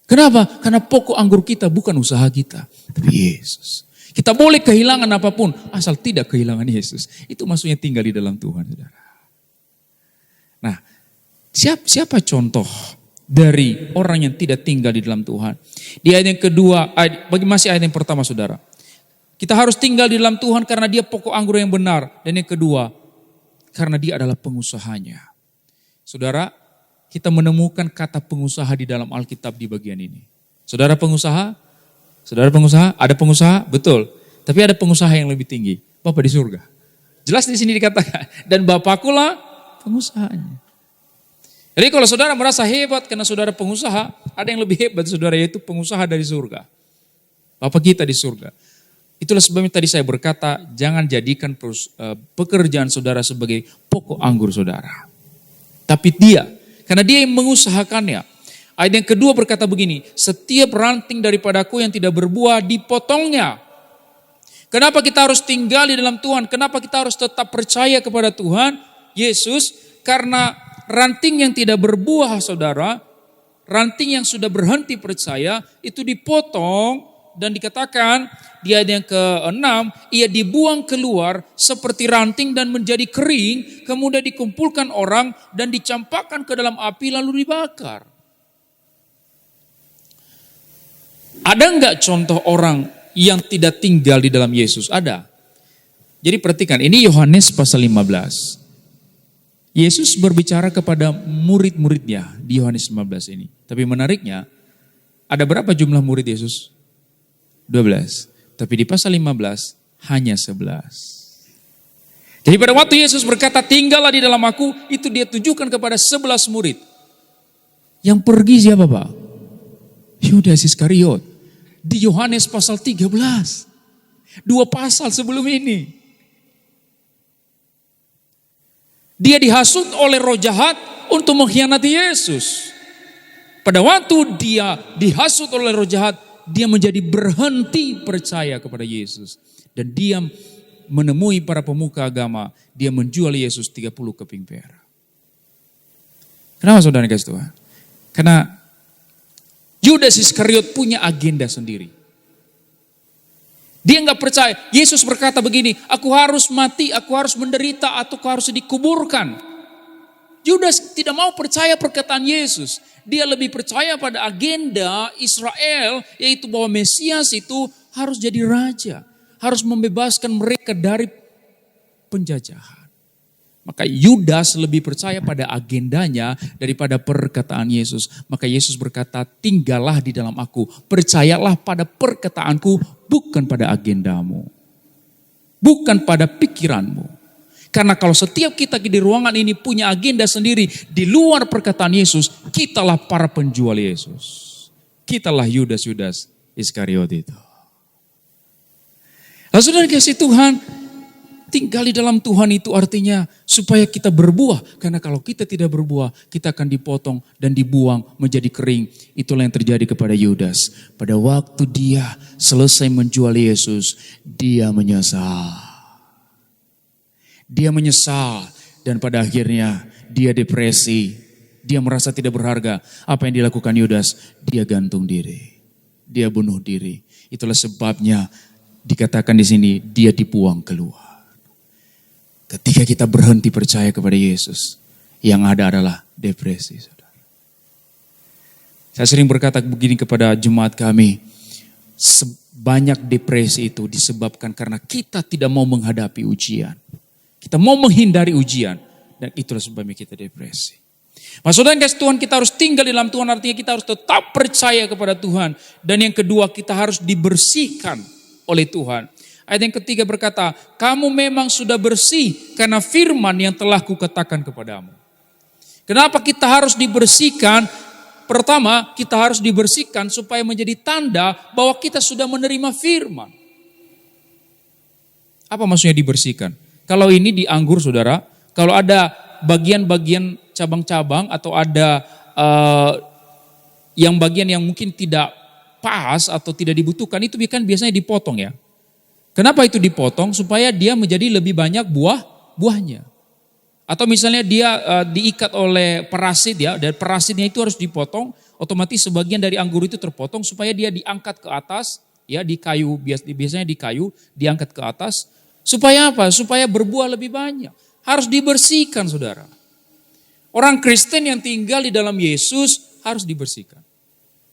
Speaker 2: Kenapa? Karena pokok anggur kita bukan usaha kita, tapi Yesus. Kita boleh kehilangan apapun, asal tidak kehilangan Yesus. Itu maksudnya tinggal di dalam Tuhan, saudara. Nah, siapa contoh dari orang yang tidak tinggal di dalam Tuhan? Di ayat yang kedua, masih ayat yang pertama, saudara. Kita harus tinggal di dalam Tuhan karena dia pokok anggur yang benar. Dan yang kedua, karena dia adalah pengusahanya. Saudara, kita menemukan kata pengusaha di dalam Alkitab di bagian ini. Saudara pengusaha? Saudara pengusaha? Ada pengusaha? Betul. Tapi ada pengusaha yang lebih tinggi. Bapa di surga. Jelas di sini dikatakan. Dan Bapakulah pengusahanya. Jadi kalau saudara merasa hebat karena saudara pengusaha, ada yang lebih hebat saudara, yaitu pengusaha dari surga. Bapa kita di surga. Itulah sebabnya tadi saya berkata, jangan jadikan pekerjaan saudara sebagai pokok anggur saudara. Tapi dia, karena dia yang mengusahakannya. Ayat yang kedua berkata begini, setiap ranting daripadaku yang tidak berbuah dipotongnya. Kenapa kita harus tinggal di dalam Tuhan? Kenapa kita harus tetap percaya kepada Tuhan Yesus? Karena ranting yang tidak berbuah saudara, ranting yang sudah berhenti percaya itu dipotong dan dikatakan di ayat yang ke-6, ia dibuang keluar seperti ranting dan menjadi kering, kemudian dikumpulkan orang dan dicampakkan ke dalam api lalu dibakar. Ada enggak contoh orang yang tidak tinggal di dalam Yesus? Ada. Jadi perhatikan, ini Yohanes pasal 15. Yesus berbicara kepada murid-muridnya di Yohanes 15 ini. Tapi menariknya, ada berapa jumlah murid Yesus? 12. Tapi di pasal 15 hanya 11. Jadi pada waktu Yesus berkata tinggallah di dalam aku, itu dia tujukan kepada 11 murid. Yang pergi siapa Pak? Yudas Iskariot. Di Yohanes pasal 13. 2 pasal sebelum ini. Dia dihasut oleh roh jahat untuk mengkhianati Yesus. Pada waktu dia dihasut oleh roh jahat, dia menjadi berhenti percaya kepada Yesus. Dan dia menemui para pemuka agama, dia menjual Yesus 30 keping perak. Kenapa saudara kasih Tuhan? Karena Yudas Iskariot punya agenda sendiri. Dia enggak percaya. Yesus berkata begini, aku harus mati, aku harus menderita, atau aku harus dikuburkan. Yudas tidak mau percaya perkataan Yesus. Dia lebih percaya pada agenda Israel, yaitu bahwa Mesias itu harus jadi raja. Harus membebaskan mereka dari penjajahan. Maka Yudas lebih percaya pada agendanya daripada perkataan Yesus. Maka Yesus berkata, tinggallah di dalam aku. Percayalah pada perkataanku, bukan pada agendamu. Bukan pada pikiranmu. Karena kalau setiap kita di ruangan ini punya agenda sendiri di luar perkataan Yesus, kitalah para penjual Yesus. Kitalah Yudas Iskariot itu. Lalu saudara kasih Tuhan, tinggal di dalam Tuhan itu artinya supaya kita berbuah. Karena kalau kita tidak berbuah, kita akan dipotong dan dibuang menjadi kering. Itulah yang terjadi kepada Yudas. Pada waktu dia selesai menjual Yesus, dia menyesal. Dia menyesal dan pada akhirnya dia depresi. Dia merasa tidak berharga. Apa yang dilakukan Yudas? Dia gantung diri. Dia bunuh diri. Itulah sebabnya dikatakan di sini dia dibuang keluar. Ketika kita berhenti percaya kepada Yesus, yang ada adalah depresi, saudara. Saya sering berkata begini kepada jemaat kami, banyak depresi itu disebabkan karena kita tidak mau menghadapi ujian. Kita mau menghindari ujian, dan itulah sebabnya kita depresi. Maksudnya Tuhan, kita harus tinggal di dalam Tuhan, artinya kita harus tetap percaya kepada Tuhan. Dan yang kedua, kita harus dibersihkan oleh Tuhan. Ayat yang ketiga berkata, kamu memang sudah bersih karena firman yang telah kukatakan kepadamu. Kenapa kita harus dibersihkan? Pertama, kita harus dibersihkan supaya menjadi tanda bahwa kita sudah menerima firman. Apa maksudnya dibersihkan? Kalau ini di anggur saudara, kalau ada bagian-bagian cabang-cabang atau ada yang bagian yang mungkin tidak pas atau tidak dibutuhkan, itu kan biasanya dipotong ya. Kenapa itu dipotong? Supaya dia menjadi lebih banyak buahnya. Atau misalnya dia diikat oleh parasit ya, dan parasitnya itu harus dipotong, otomatis sebagian dari anggur itu terpotong supaya dia diangkat ke atas, ya di kayu, biasanya di kayu, diangkat ke atas. Supaya apa? Supaya berbuah lebih banyak. Harus dibersihkan saudara. Orang Kristen yang tinggal di dalam Yesus harus dibersihkan.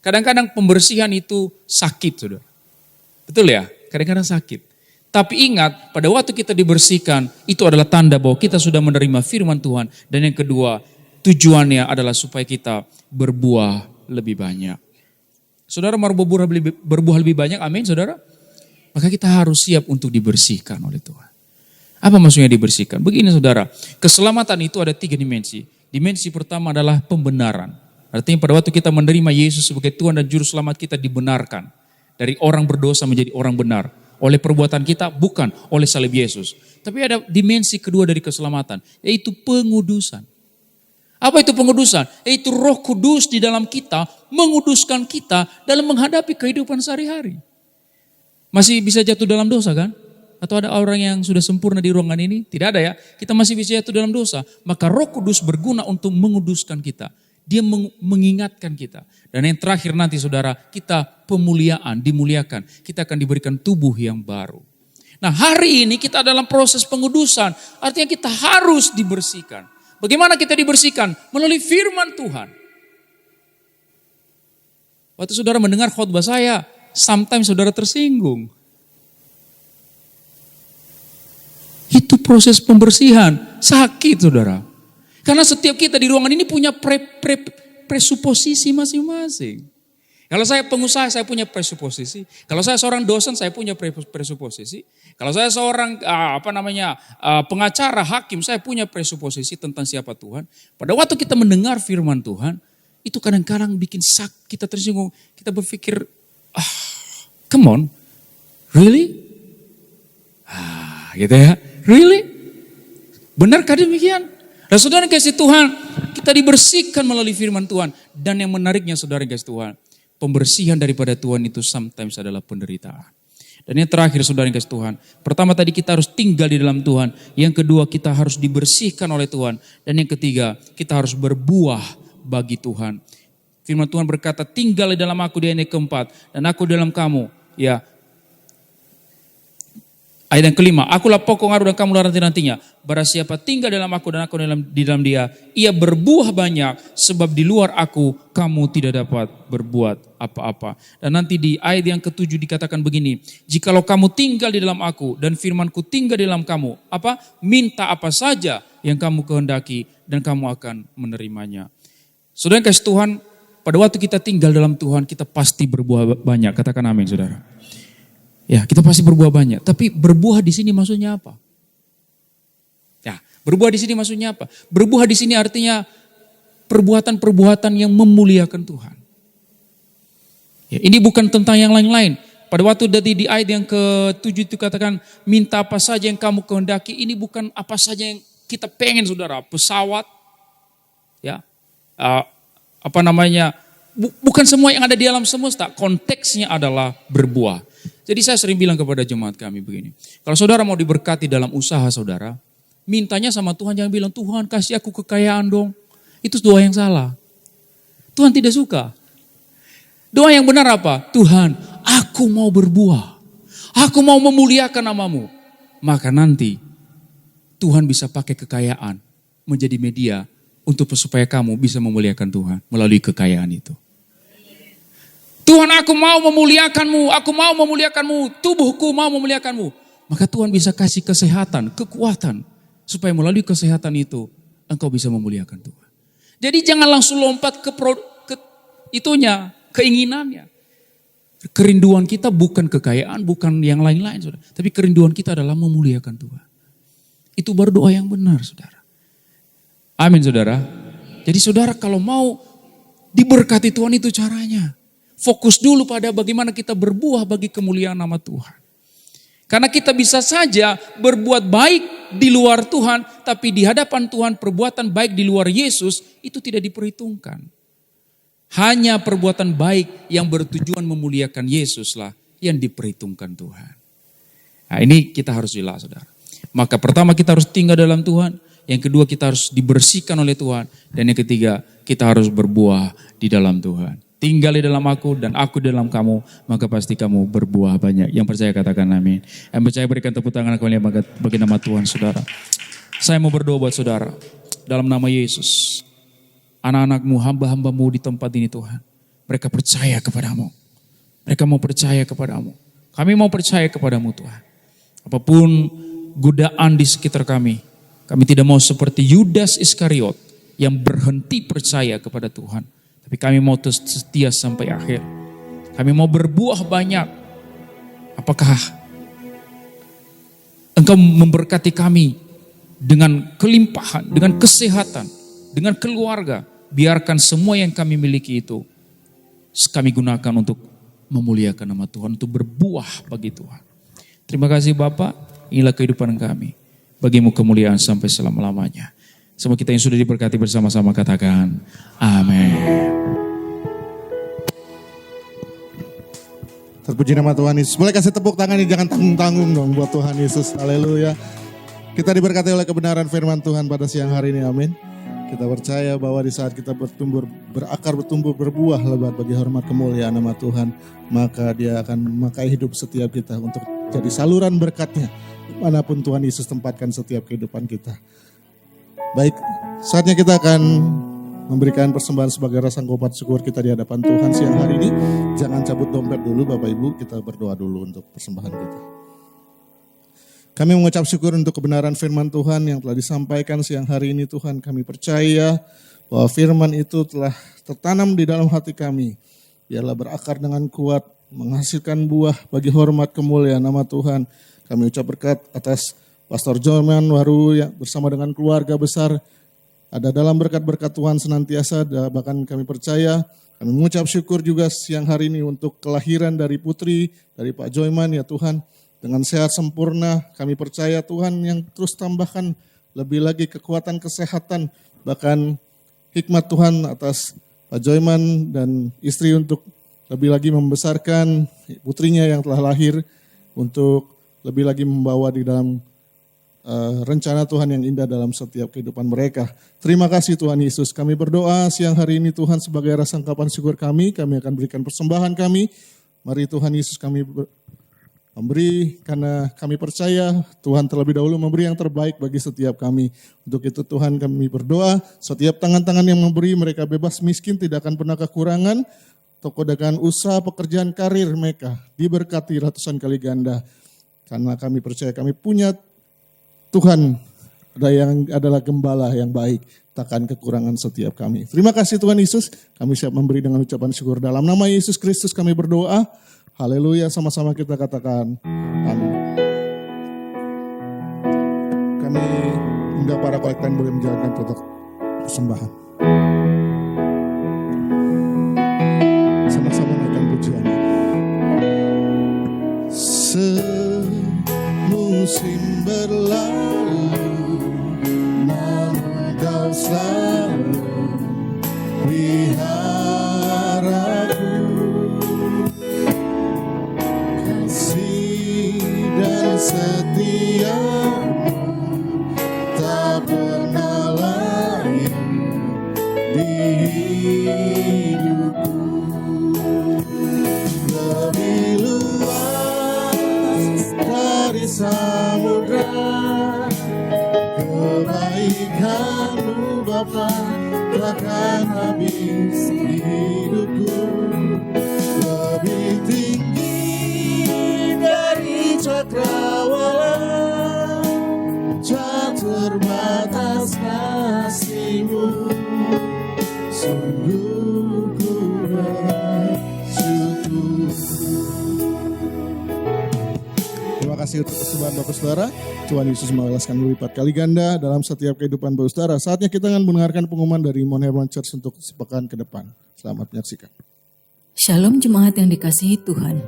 Speaker 2: Kadang-kadang pembersihan itu sakit saudara. Betul ya? Kadang-kadang sakit. Tapi ingat, pada waktu kita dibersihkan, itu adalah tanda bahwa kita sudah menerima firman Tuhan. Dan yang kedua, tujuannya adalah supaya kita berbuah lebih banyak. Saudara mau berbuah lebih banyak, amin saudara? Maka kita harus siap untuk dibersihkan oleh Tuhan. Apa maksudnya dibersihkan? Begini saudara, keselamatan itu ada 3 dimensi. Dimensi pertama adalah pembenaran. Artinya pada waktu kita menerima Yesus sebagai Tuhan dan Juru Selamat, kita dibenarkan. Dari orang berdosa menjadi orang benar. Oleh perbuatan kita, bukan oleh salib Yesus. Tapi ada dimensi kedua dari keselamatan, yaitu pengudusan. Apa itu pengudusan? Yaitu Roh Kudus di dalam kita, menguduskan kita dalam menghadapi kehidupan sehari-hari. Masih bisa jatuh dalam dosa kan? Atau ada orang yang sudah sempurna di ruangan ini? Tidak ada ya, kita masih bisa jatuh dalam dosa. Maka Roh Kudus berguna untuk menguduskan kita. Dia mengingatkan kita. Dan yang terakhir nanti saudara, kita pemuliaan, dimuliakan. Kita akan diberikan tubuh yang baru. Nah hari ini kita dalam proses pengudusan. Artinya kita harus dibersihkan. Bagaimana kita dibersihkan? Melalui firman Tuhan. Waktu saudara mendengar khotbah saya, sometimes saudara tersinggung. Itu proses pembersihan, sakit saudara. Karena setiap kita di ruangan ini punya presuposisi masing-masing. Kalau saya pengusaha, saya punya presuposisi. Kalau saya seorang dosen, saya punya presuposisi. Kalau saya seorang pengacara, hakim, saya punya presuposisi tentang siapa Tuhan. Pada waktu kita mendengar firman Tuhan, itu kadang-kadang bikin kita tersinggung. Kita berpikir, come on, really? Gitu ya, really? Benarkah demikian? Dan saudara kasih Tuhan, kita dibersihkan melalui firman Tuhan. Dan yang menariknya saudara kasih Tuhan, pembersihan daripada Tuhan itu sometimes adalah penderitaan. Dan yang terakhir saudara kasih Tuhan, pertama tadi kita harus tinggal di dalam Tuhan. Yang kedua kita harus dibersihkan oleh Tuhan. Dan yang ketiga kita harus berbuah bagi Tuhan. Firman Tuhan berkata, tinggal di dalam aku, di ayat keempat. Dan aku di dalam kamu. Ya. Ayat yang kelima, akulah pokok ngaruh dan kamu lah ranting-rantingnya. Barang siapa tinggal dalam aku dan aku di dalam dia, ia berbuah banyak, sebab di luar aku kamu tidak dapat berbuat apa-apa. Dan nanti di ayat yang ke-7 dikatakan begini, jikalau kamu tinggal di dalam aku dan firmanku tinggal di dalam kamu, minta apa saja yang kamu kehendaki dan kamu akan menerimanya. Saudara kasih Tuhan, pada waktu kita tinggal dalam Tuhan, kita pasti berbuah banyak. Katakan amin saudara. Ya, kita pasti berbuah banyak. Tapi berbuah di sini maksudnya apa? Ya, berbuah di sini maksudnya apa? Berbuah di sini artinya perbuatan-perbuatan yang memuliakan Tuhan. Ya, ini bukan tentang yang lain-lain. Pada waktu di ayat yang ke-7 itu katakan, minta apa saja yang kamu kehendaki. Ini bukan apa saja yang kita pengen saudara. Pesawat, ya, bukan semua yang ada di alam semesta. Konteksnya adalah berbuah. Jadi saya sering bilang kepada jemaat kami begini. Kalau saudara mau diberkati dalam usaha saudara, mintanya sama Tuhan, jangan bilang, Tuhan kasih aku kekayaan dong. Itu doa yang salah. Tuhan tidak suka. Doa yang benar apa? Tuhan, aku mau berbuah. Aku mau memuliakan namamu. Maka nanti Tuhan bisa pakai kekayaan menjadi media untuk supaya kamu bisa memuliakan Tuhan melalui kekayaan itu. Tuhan, aku mau memuliakanmu, tubuhku mau memuliakanmu. Maka Tuhan bisa kasih kesehatan, kekuatan. Supaya melalui kesehatan itu, engkau bisa memuliakan Tuhan. Jadi jangan langsung lompat ke keinginannya. Kerinduan kita bukan kekayaan, bukan yang lain-lain, saudara. Tapi kerinduan kita adalah memuliakan Tuhan. Itu baru doa yang benar, saudara. Amin, saudara. Jadi saudara kalau mau diberkati Tuhan itu caranya. Fokus dulu pada bagaimana kita berbuah bagi kemuliaan nama Tuhan. Karena kita bisa saja berbuat baik di luar Tuhan, tapi di hadapan Tuhan perbuatan baik di luar Yesus itu tidak diperhitungkan. Hanya perbuatan baik yang bertujuan memuliakan Yesuslah yang diperhitungkan Tuhan. Nah, ini kita harus jelas, saudara. Maka pertama kita harus tinggal dalam Tuhan, yang kedua kita harus dibersihkan oleh Tuhan, dan yang ketiga kita harus berbuah di dalam Tuhan. Tinggal di dalam aku dan aku di dalam kamu, maka pasti kamu berbuah banyak. Yang percaya katakan amin. Yang percaya berikan tepuk tangan kembali bagi nama Tuhan, saudara. Saya mau berdoa buat saudara. Dalam nama Yesus. Anak-anakmu, hamba-hambamu di tempat ini Tuhan. Mereka percaya kepadamu. Mereka mau percaya kepadamu. Kami mau percaya kepadamu Tuhan. Apapun godaan di sekitar kami tidak mau seperti Yudas Iskariot yang berhenti percaya kepada Tuhan. Tapi kami mau setia sampai akhir. Kami mau berbuah banyak. Apakah Engkau memberkati kami dengan kelimpahan, dengan kesehatan, dengan keluarga. Biarkan semua yang kami miliki itu kami gunakan untuk memuliakan nama Tuhan, untuk berbuah bagi Tuhan. Terima kasih Bapak, inilah kehidupan kami. Bagimu kemuliaan sampai selama-lamanya. Semua kita yang sudah diberkati bersama-sama katakan amin.
Speaker 1: Terpuji nama Tuhan Yesus. Boleh kasih tepuk tangan ini, jangan tanggung-tanggung dong buat Tuhan Yesus. Haleluya. Kita diberkati oleh kebenaran firman Tuhan pada siang hari ini, amin. Kita percaya bahwa di saat kita berakar, bertumbuh, berbuah lebat bagi hormat kemuliaan nama Tuhan, maka Dia akan memakai hidup setiap kita untuk jadi saluran berkat-Nya dimanapun Tuhan Yesus tempatkan setiap kehidupan kita. Baik, saatnya kita akan memberikan persembahan sebagai rasa ungkapan syukur kita di hadapan Tuhan siang hari ini. Jangan cabut dompet dulu Bapak Ibu, kita berdoa dulu untuk persembahan kita. Kami mengucap syukur untuk kebenaran firman Tuhan yang telah disampaikan siang hari ini Tuhan. Kami percaya bahwa firman itu telah tertanam di dalam hati kami. Biarlah berakar dengan kuat, menghasilkan buah bagi hormat kemuliaan nama Tuhan. Kami ucap berkat atas Pastor Joman Waru yang bersama dengan keluarga besar ada dalam berkat-berkat Tuhan senantiasa. Bahkan kami percaya, kami mengucap syukur juga siang hari ini untuk kelahiran dari putri, dari Pak Joyman ya Tuhan. Dengan sehat sempurna, kami percaya Tuhan yang terus tambahkan lebih lagi kekuatan kesehatan. Bahkan hikmat Tuhan atas Pak Joyman dan istri untuk lebih lagi membesarkan putrinya yang telah lahir. Untuk lebih lagi membawa di dalam rencana Tuhan yang indah dalam setiap kehidupan mereka. Terima kasih Tuhan Yesus. Kami berdoa siang hari ini Tuhan sebagai rasa ungkapan syukur kami akan berikan persembahan kami. Mari Tuhan Yesus kami memberi karena kami percaya Tuhan terlebih dahulu memberi yang terbaik bagi setiap kami. Untuk itu Tuhan kami berdoa setiap tangan-tangan yang memberi mereka bebas miskin, tidak akan pernah kekurangan. Toko dagangan usaha, pekerjaan, karir mereka diberkati ratusan kali ganda. Karena kami percaya kami punya Tuhan ada yang adalah gembala yang baik, takkan kekurangan setiap kami. Terima kasih Tuhan Yesus, kami siap memberi dengan ucapan syukur. Dalam nama Yesus Kristus kami berdoa, haleluya, sama-sama kita katakan amin. Kami undang para kolektan boleh menjalankan protok persembahan. Sama-sama naikkan pujian. Musim berlalu, namun Kau selalu peliharaku. Kasih dan setiamu tak pernah lain di hidupku. Lebih luas dari samudra, kebaikan-Mu Bapa takkan habis di hidupku. Lebih tinggi dari cakrawala, tak terbatas kasih-Mu. Sungguh ku bersyukur. Terima kasih untuk persembahan Bapak Saudara. Tuhan Yesus membalaskan berlipat kali ganda dalam setiap kehidupan Bapak Saudara. Saatnya kita akan mendengarkan pengumuman dari Mount Hermon Church untuk sepekan ke depan. Selamat menyaksikan.
Speaker 4: Shalom jemaat yang dikasihi Tuhan.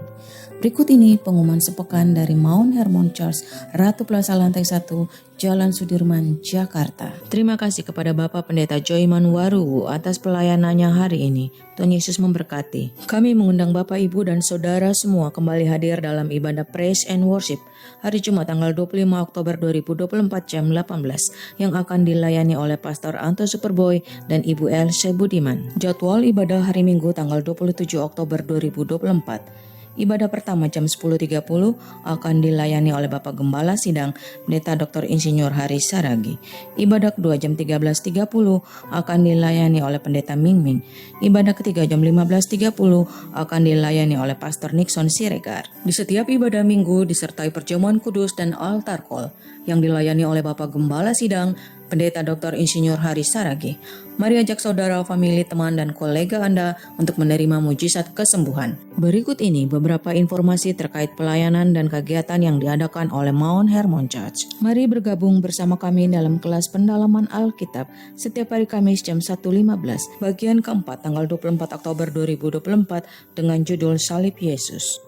Speaker 4: Berikut ini pengumuman sepekan dari Mount Hermon Church, Ratu Plaza Lantai 1, Jalan Sudirman, Jakarta. Terima kasih kepada Bapak Pendeta Joyman Waruwu atas pelayanannya hari ini. Tuhan Yesus memberkati. Kami mengundang Bapak, Ibu, dan Saudara semua kembali hadir dalam ibadah Praise and Worship hari Jumat tanggal 25 Oktober 2024 jam 18 yang akan dilayani oleh Pastor Anto Superboy dan Ibu Else Budiman. Jadwal ibadah hari Minggu tanggal 27 Oktober 2024. Ibadah pertama jam 10.30 akan dilayani oleh Bapak Gembala Sidang Pendeta Dr. Insinyur Haris Saragi. Ibadah kedua jam 13.30 akan dilayani oleh Pendeta Mingming. Ibadah ketiga jam 15.30 akan dilayani oleh Pastor Nixon Siregar. Di setiap ibadah minggu disertai perjamuan kudus dan altar call yang dilayani oleh Bapak Gembala Sidang Pendeta Dr. Insinyur Haris Saragi. Mari ajak saudara, famili, teman, dan kolega Anda untuk menerima mujizat kesembuhan. Berikut ini beberapa informasi terkait pelayanan dan kegiatan yang diadakan oleh Mount Hermon Church. Mari bergabung bersama kami dalam kelas pendalaman Alkitab setiap hari Kamis jam 1.15, bagian keempat tanggal 24 Oktober 2024 dengan judul Salib Yesus.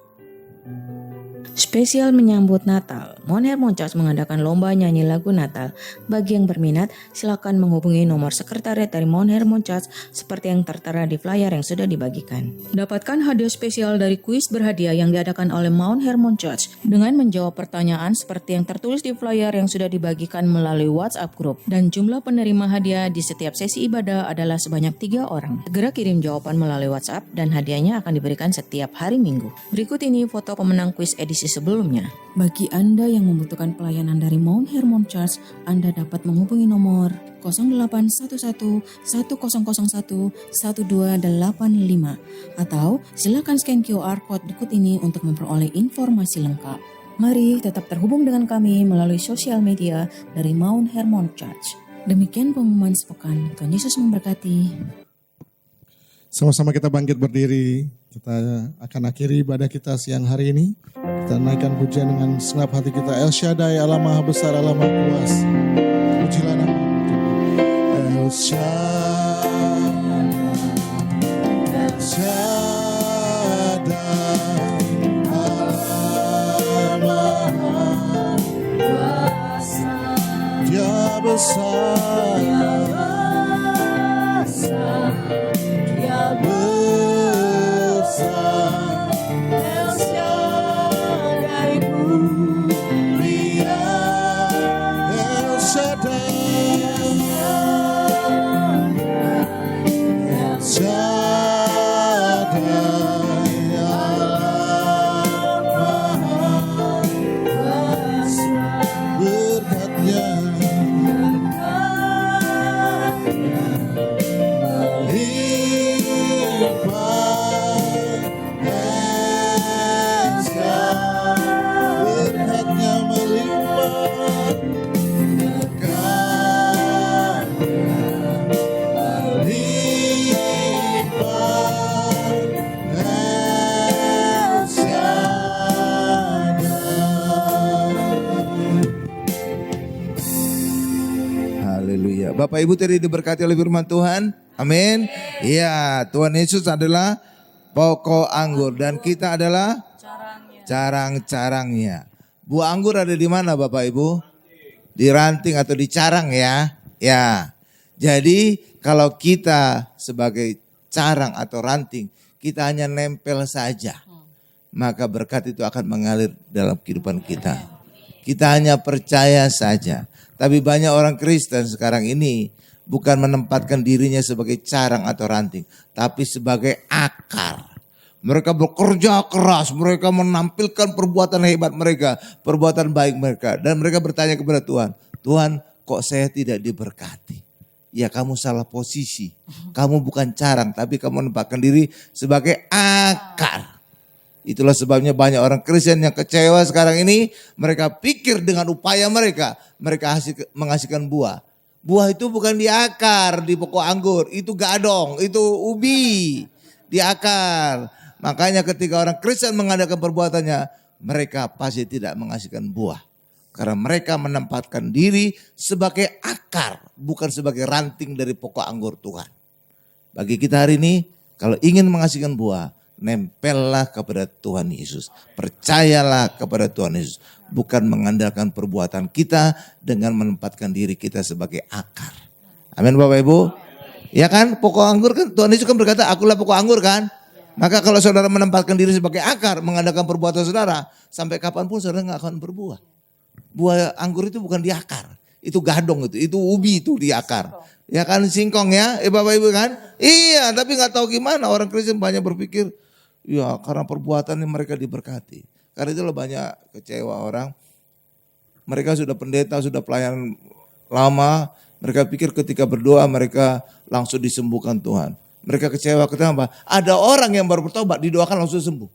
Speaker 4: Spesial menyambut Natal, Mount Hermon Church mengadakan lomba nyanyi lagu Natal. Bagi yang berminat, silakan menghubungi nomor sekretariat dari Mount Hermon Church seperti yang tertera di flyer yang sudah dibagikan. Dapatkan hadiah spesial dari kuis berhadiah yang diadakan oleh Mount Hermon Church dengan menjawab pertanyaan seperti yang tertulis di flyer yang sudah dibagikan melalui WhatsApp group. Dan jumlah penerima hadiah di setiap sesi ibadah adalah sebanyak 3 orang. Segera kirim jawaban melalui WhatsApp dan hadiahnya akan diberikan setiap hari Minggu. Berikut ini foto pemenang kuis edisi sebelumnya. Bagi Anda yang membutuhkan pelayanan dari Mount Hermon Church, Anda dapat menghubungi nomor 0811 1001 1285 atau silakan scan QR code berikut ini untuk memperoleh informasi lengkap. Mari tetap terhubung dengan kami melalui sosial media dari Mount Hermon Church. Demikian pengumuman sepekan. Tuhan Yesus memberkati.
Speaker 1: Sama-sama kita bangkit berdiri. Kita akan akhiri ibadah kita siang hari ini. Kita naikkan pujian dengan segenap hati kita. El Shaddai, Allah Maha Besar, Allah Maha Kuasa. Pujilah nama El Shaddai, El Shaddai, Allah Maha Kuasa. Dia besar, Dia besar. El Shaddai mulia, El Shaddai, El Shaddai, Allah Maha Kuasa. Berkatnya
Speaker 5: Bapak Ibu tadi diberkati oleh firman Tuhan. Amin. Iya, Tuhan Yesus adalah pokok anggur dan kita adalah carang-carangnya. Buah anggur ada di mana Bapak Ibu? Di ranting atau di carang ya. Ya. Jadi kalau kita sebagai carang atau ranting, kita hanya nempel saja, maka berkat itu akan mengalir dalam kehidupan kita. Kita hanya percaya saja. Tapi banyak orang Kristen sekarang ini bukan menempatkan dirinya sebagai carang atau ranting, tapi sebagai akar. Mereka bekerja keras, mereka menampilkan perbuatan hebat mereka, perbuatan baik mereka. Dan mereka bertanya kepada Tuhan, Tuhan kok saya tidak diberkati? Ya kamu salah posisi, kamu bukan carang tapi kamu menempatkan diri sebagai akar. Itulah sebabnya banyak orang Kristen yang kecewa sekarang ini. Mereka pikir dengan upaya mereka menghasilkan buah. Buah itu bukan di akar, di pokok anggur. Itu gadong, itu ubi di akar. Makanya ketika orang Kristen mengadakan perbuatannya, mereka pasti tidak menghasilkan buah. Karena mereka menempatkan diri sebagai akar, bukan sebagai ranting dari pokok anggur Tuhan. Bagi kita hari ini, kalau ingin menghasilkan buah, nempellah kepada Tuhan Yesus. Percayalah kepada Tuhan Yesus. Bukan mengandalkan perbuatan kita dengan menempatkan diri kita sebagai akar. Amin Bapak Ibu. Ya kan, pokok anggur kan Tuhan Yesus kan berkata, akulah pokok anggur kan. Maka kalau saudara menempatkan diri sebagai akar, mengandalkan perbuatan saudara, sampai kapanpun saudara gak akan berbuah. Buah anggur itu bukan di akar. Itu gadong itu ubi itu di akar. Ya kan singkong ya, Bapak Ibu kan. Iya, tapi gak tahu gimana orang Kristen banyak berpikir, ya karena perbuatan mereka diberkati. Karena itulah banyak kecewa orang. Mereka sudah pendeta, sudah pelayan lama. Mereka pikir ketika berdoa mereka langsung disembuhkan Tuhan. Mereka kecewa kenapa? Ada orang yang baru bertobat didoakan langsung sembuh.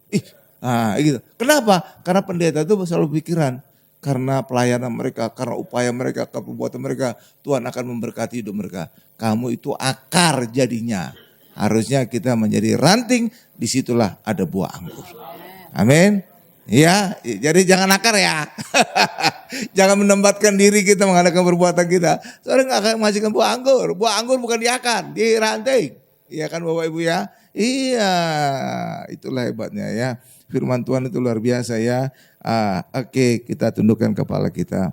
Speaker 5: Gitu. Kenapa? Karena pendeta itu selalu pikiran. Karena pelayanan mereka, karena upaya mereka, karena perbuatan mereka. Tuhan akan memberkati hidup mereka. Kamu itu akar jadinya. Harusnya kita menjadi ranting, disitulah ada buah anggur. Amin. Ya, jadi jangan akar ya. Jangan menempatkan diri kita mengadakan perbuatan kita. Soalnya gak akan menghasilkan buah anggur. Buah anggur bukan di akar, di ranting. Iya kan Bapak Ibu ya? Iya, itulah hebatnya ya. Firman Tuhan itu luar biasa ya. Oke, kita tundukkan kepala kita.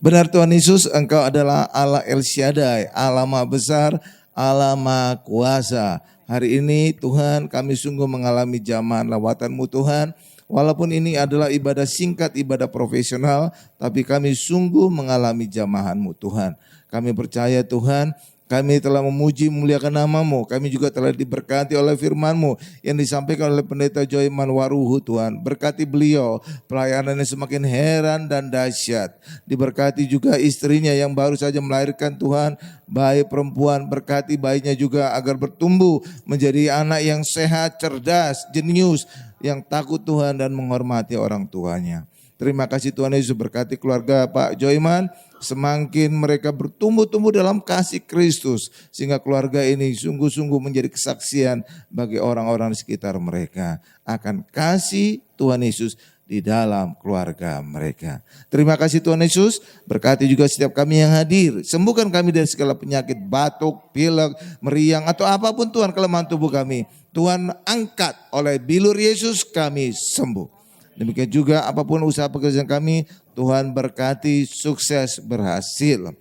Speaker 5: Benar Tuhan Yesus, Engkau adalah Allah El Shaddai, Allah Maha Besar, Allah Maha Kuasa. Hari ini Tuhan kami sungguh mengalami zaman lawatan-Mu Tuhan. Walaupun ini adalah ibadah singkat, ibadah profesional, tapi kami sungguh mengalami jamahan-Mu Tuhan. Kami percaya Tuhan, kami telah memuji memuliakan nama-Mu. Kami juga telah diberkati oleh firman-Mu yang disampaikan oleh Pendeta Joyman Waruhu Tuhan. Berkati beliau, pelayanannya semakin heran dan dahsyat. Diberkati juga istrinya yang baru saja melahirkan Tuhan, bayi perempuan. Berkati bayinya juga agar bertumbuh menjadi anak yang sehat, cerdas, jenius, yang takut Tuhan dan menghormati orang tuanya. Terima kasih Tuhan Yesus, berkati keluarga Pak Joyman. Semakin mereka bertumbuh-tumbuh dalam kasih Kristus. Sehingga keluarga ini sungguh-sungguh menjadi kesaksian bagi orang-orang di sekitar mereka. Akan kasih Tuhan Yesus di dalam keluarga mereka. Terima kasih Tuhan Yesus. Berkati juga setiap kami yang hadir. Sembuhkan kami dari segala penyakit batuk, pilek, meriang atau apapun Tuhan kelemahan tubuh kami. Tuhan angkat oleh bilur Yesus kami sembuh. Demikian juga apapun usaha pekerjaan kami, Tuhan berkati sukses berhasil.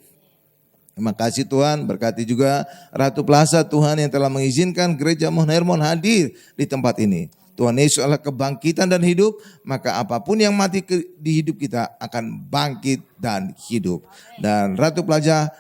Speaker 5: Terima kasih Tuhan, berkati juga Ratu Plaza Tuhan yang telah mengizinkan Gereja Mount Hermon hadir di tempat ini. Tuhan Yesus adalah kebangkitan dan hidup, maka apapun yang mati di hidup kita akan bangkit dan hidup. Dan Ratu Plaza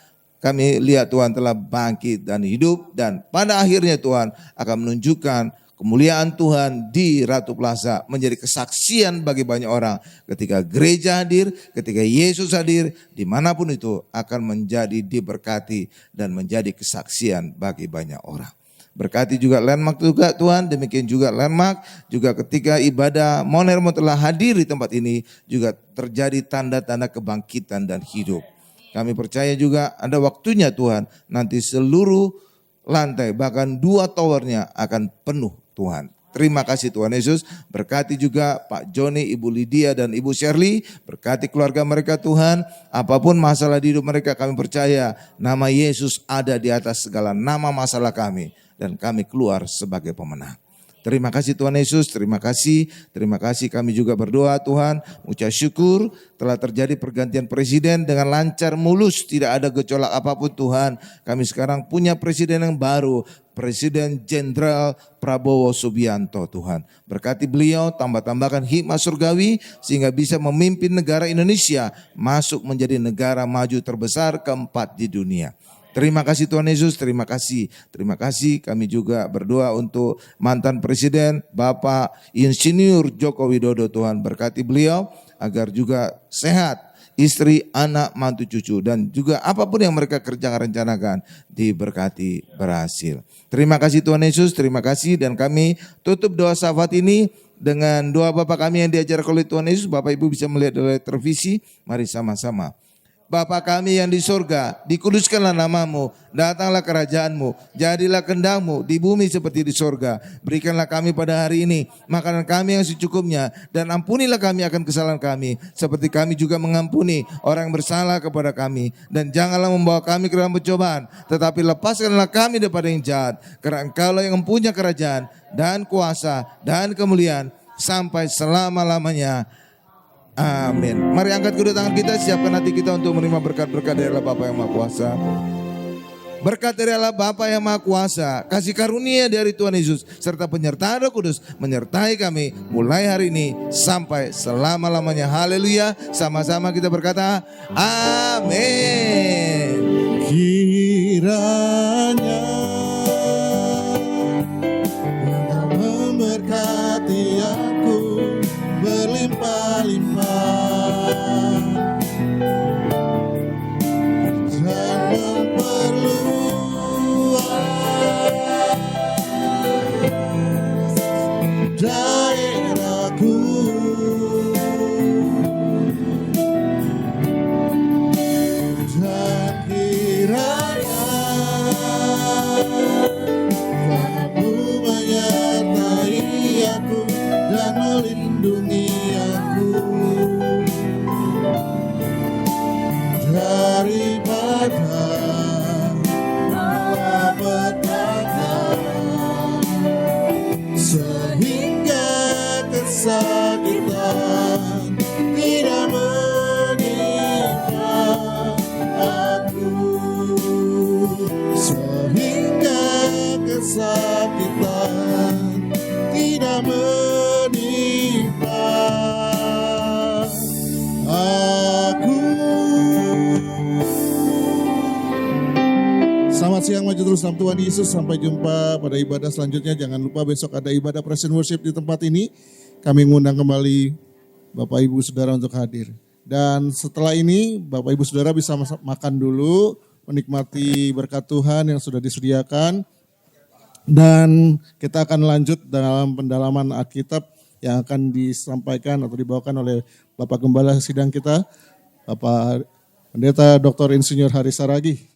Speaker 5: kami lihat Tuhan telah bangkit dan hidup, dan pada akhirnya Tuhan akan menunjukkan kemuliaan Tuhan di Ratu Plaza menjadi kesaksian bagi banyak orang. Ketika gereja hadir, ketika Yesus hadir, dimanapun itu akan menjadi diberkati dan menjadi kesaksian bagi banyak orang. Berkati juga Landmark juga Tuhan, demikian juga Landmark. Juga ketika ibadah Mount Hermon telah hadir di tempat ini, juga terjadi tanda-tanda kebangkitan dan hidup. Kami percaya juga ada waktunya Tuhan, nanti seluruh lantai bahkan 2 towernya akan penuh Tuhan. Terima kasih Tuhan Yesus. Berkati juga Pak Joni, Ibu Lydia dan Ibu Shirley. Berkati keluarga mereka Tuhan. Apapun masalah di hidup mereka, kami percaya nama Yesus ada di atas segala nama masalah kami. Dan kami keluar sebagai pemenang. Terima kasih Tuhan Yesus, terima kasih kami juga berdoa Tuhan, ucap syukur telah terjadi pergantian presiden dengan lancar mulus, tidak ada gejolak apapun Tuhan. Kami sekarang punya presiden yang baru, Presiden Jenderal Prabowo Subianto Tuhan. Berkati beliau, tambah-tambahkan hikmat surgawi sehingga bisa memimpin negara Indonesia masuk menjadi negara maju terbesar keempat di dunia. Terima kasih Tuhan Yesus, terima kasih. Kami juga berdoa untuk mantan Presiden Bapak Insinyur Joko Widodo Tuhan. Berkati beliau agar juga sehat, istri, anak, mantu, cucu. Dan juga apapun yang mereka kerjakan, rencanakan, diberkati berhasil. Terima kasih Tuhan Yesus, terima kasih. Dan kami tutup doa syafaat ini dengan doa Bapak kami yang diajarkan oleh Tuhan Yesus. Bapak Ibu bisa melihat dari televisi, mari sama-sama. Bapa kami yang di surga, dikuduskanlah namamu, datanglah kerajaanmu, jadilah kehendakmu di bumi seperti di surga. Berikanlah kami pada hari ini makanan kami yang secukupnya, dan ampunilah kami akan kesalahan kami, seperti kami juga mengampuni orang yang bersalah kepada kami. Dan janganlah membawa kami ke dalam pencobaan, tetapi lepaskanlah kami daripada yang jahat. Karena Engkaulah yang mempunyai kerajaan dan kuasa dan kemuliaan sampai selama-lamanya. Amin. Mari angkat kedua tangan kita, siapkan hati kita untuk menerima berkat-berkat dari Allah Bapa yang Maha Kuasa. Berkat dari Allah Bapa yang Maha Kuasa, kasih karunia dari Tuhan Yesus, serta penyertaan Roh Kudus menyertai kami mulai hari ini sampai selama-lamanya. Haleluya. Sama-sama kita berkata, amin.
Speaker 1: Kiranya Engkau memberkati aku berlimpah-limpah dan memperluas daerahku, dan kiranya Kamu menyertai aku dan melindungi aku daripada malapetaka, sehingga kesakitan tidak menimpa aku, sehingga kesakitan tidak menimpa aku. Selamat siang, maju terus dalam Tuhan Yesus. Sampai jumpa pada ibadah selanjutnya. Jangan lupa besok ada ibadah present worship di tempat ini. Kami mengundang kembali Bapak Ibu Saudara untuk hadir. Dan setelah ini Bapak Ibu Saudara bisa makan dulu, menikmati berkat Tuhan yang sudah disediakan. Dan kita akan lanjut dalam pendalaman Alkitab yang akan disampaikan atau dibawakan oleh Bapak Gembala sidang kita, Bapak Pendeta Dr. Insinyur Haris Saragih.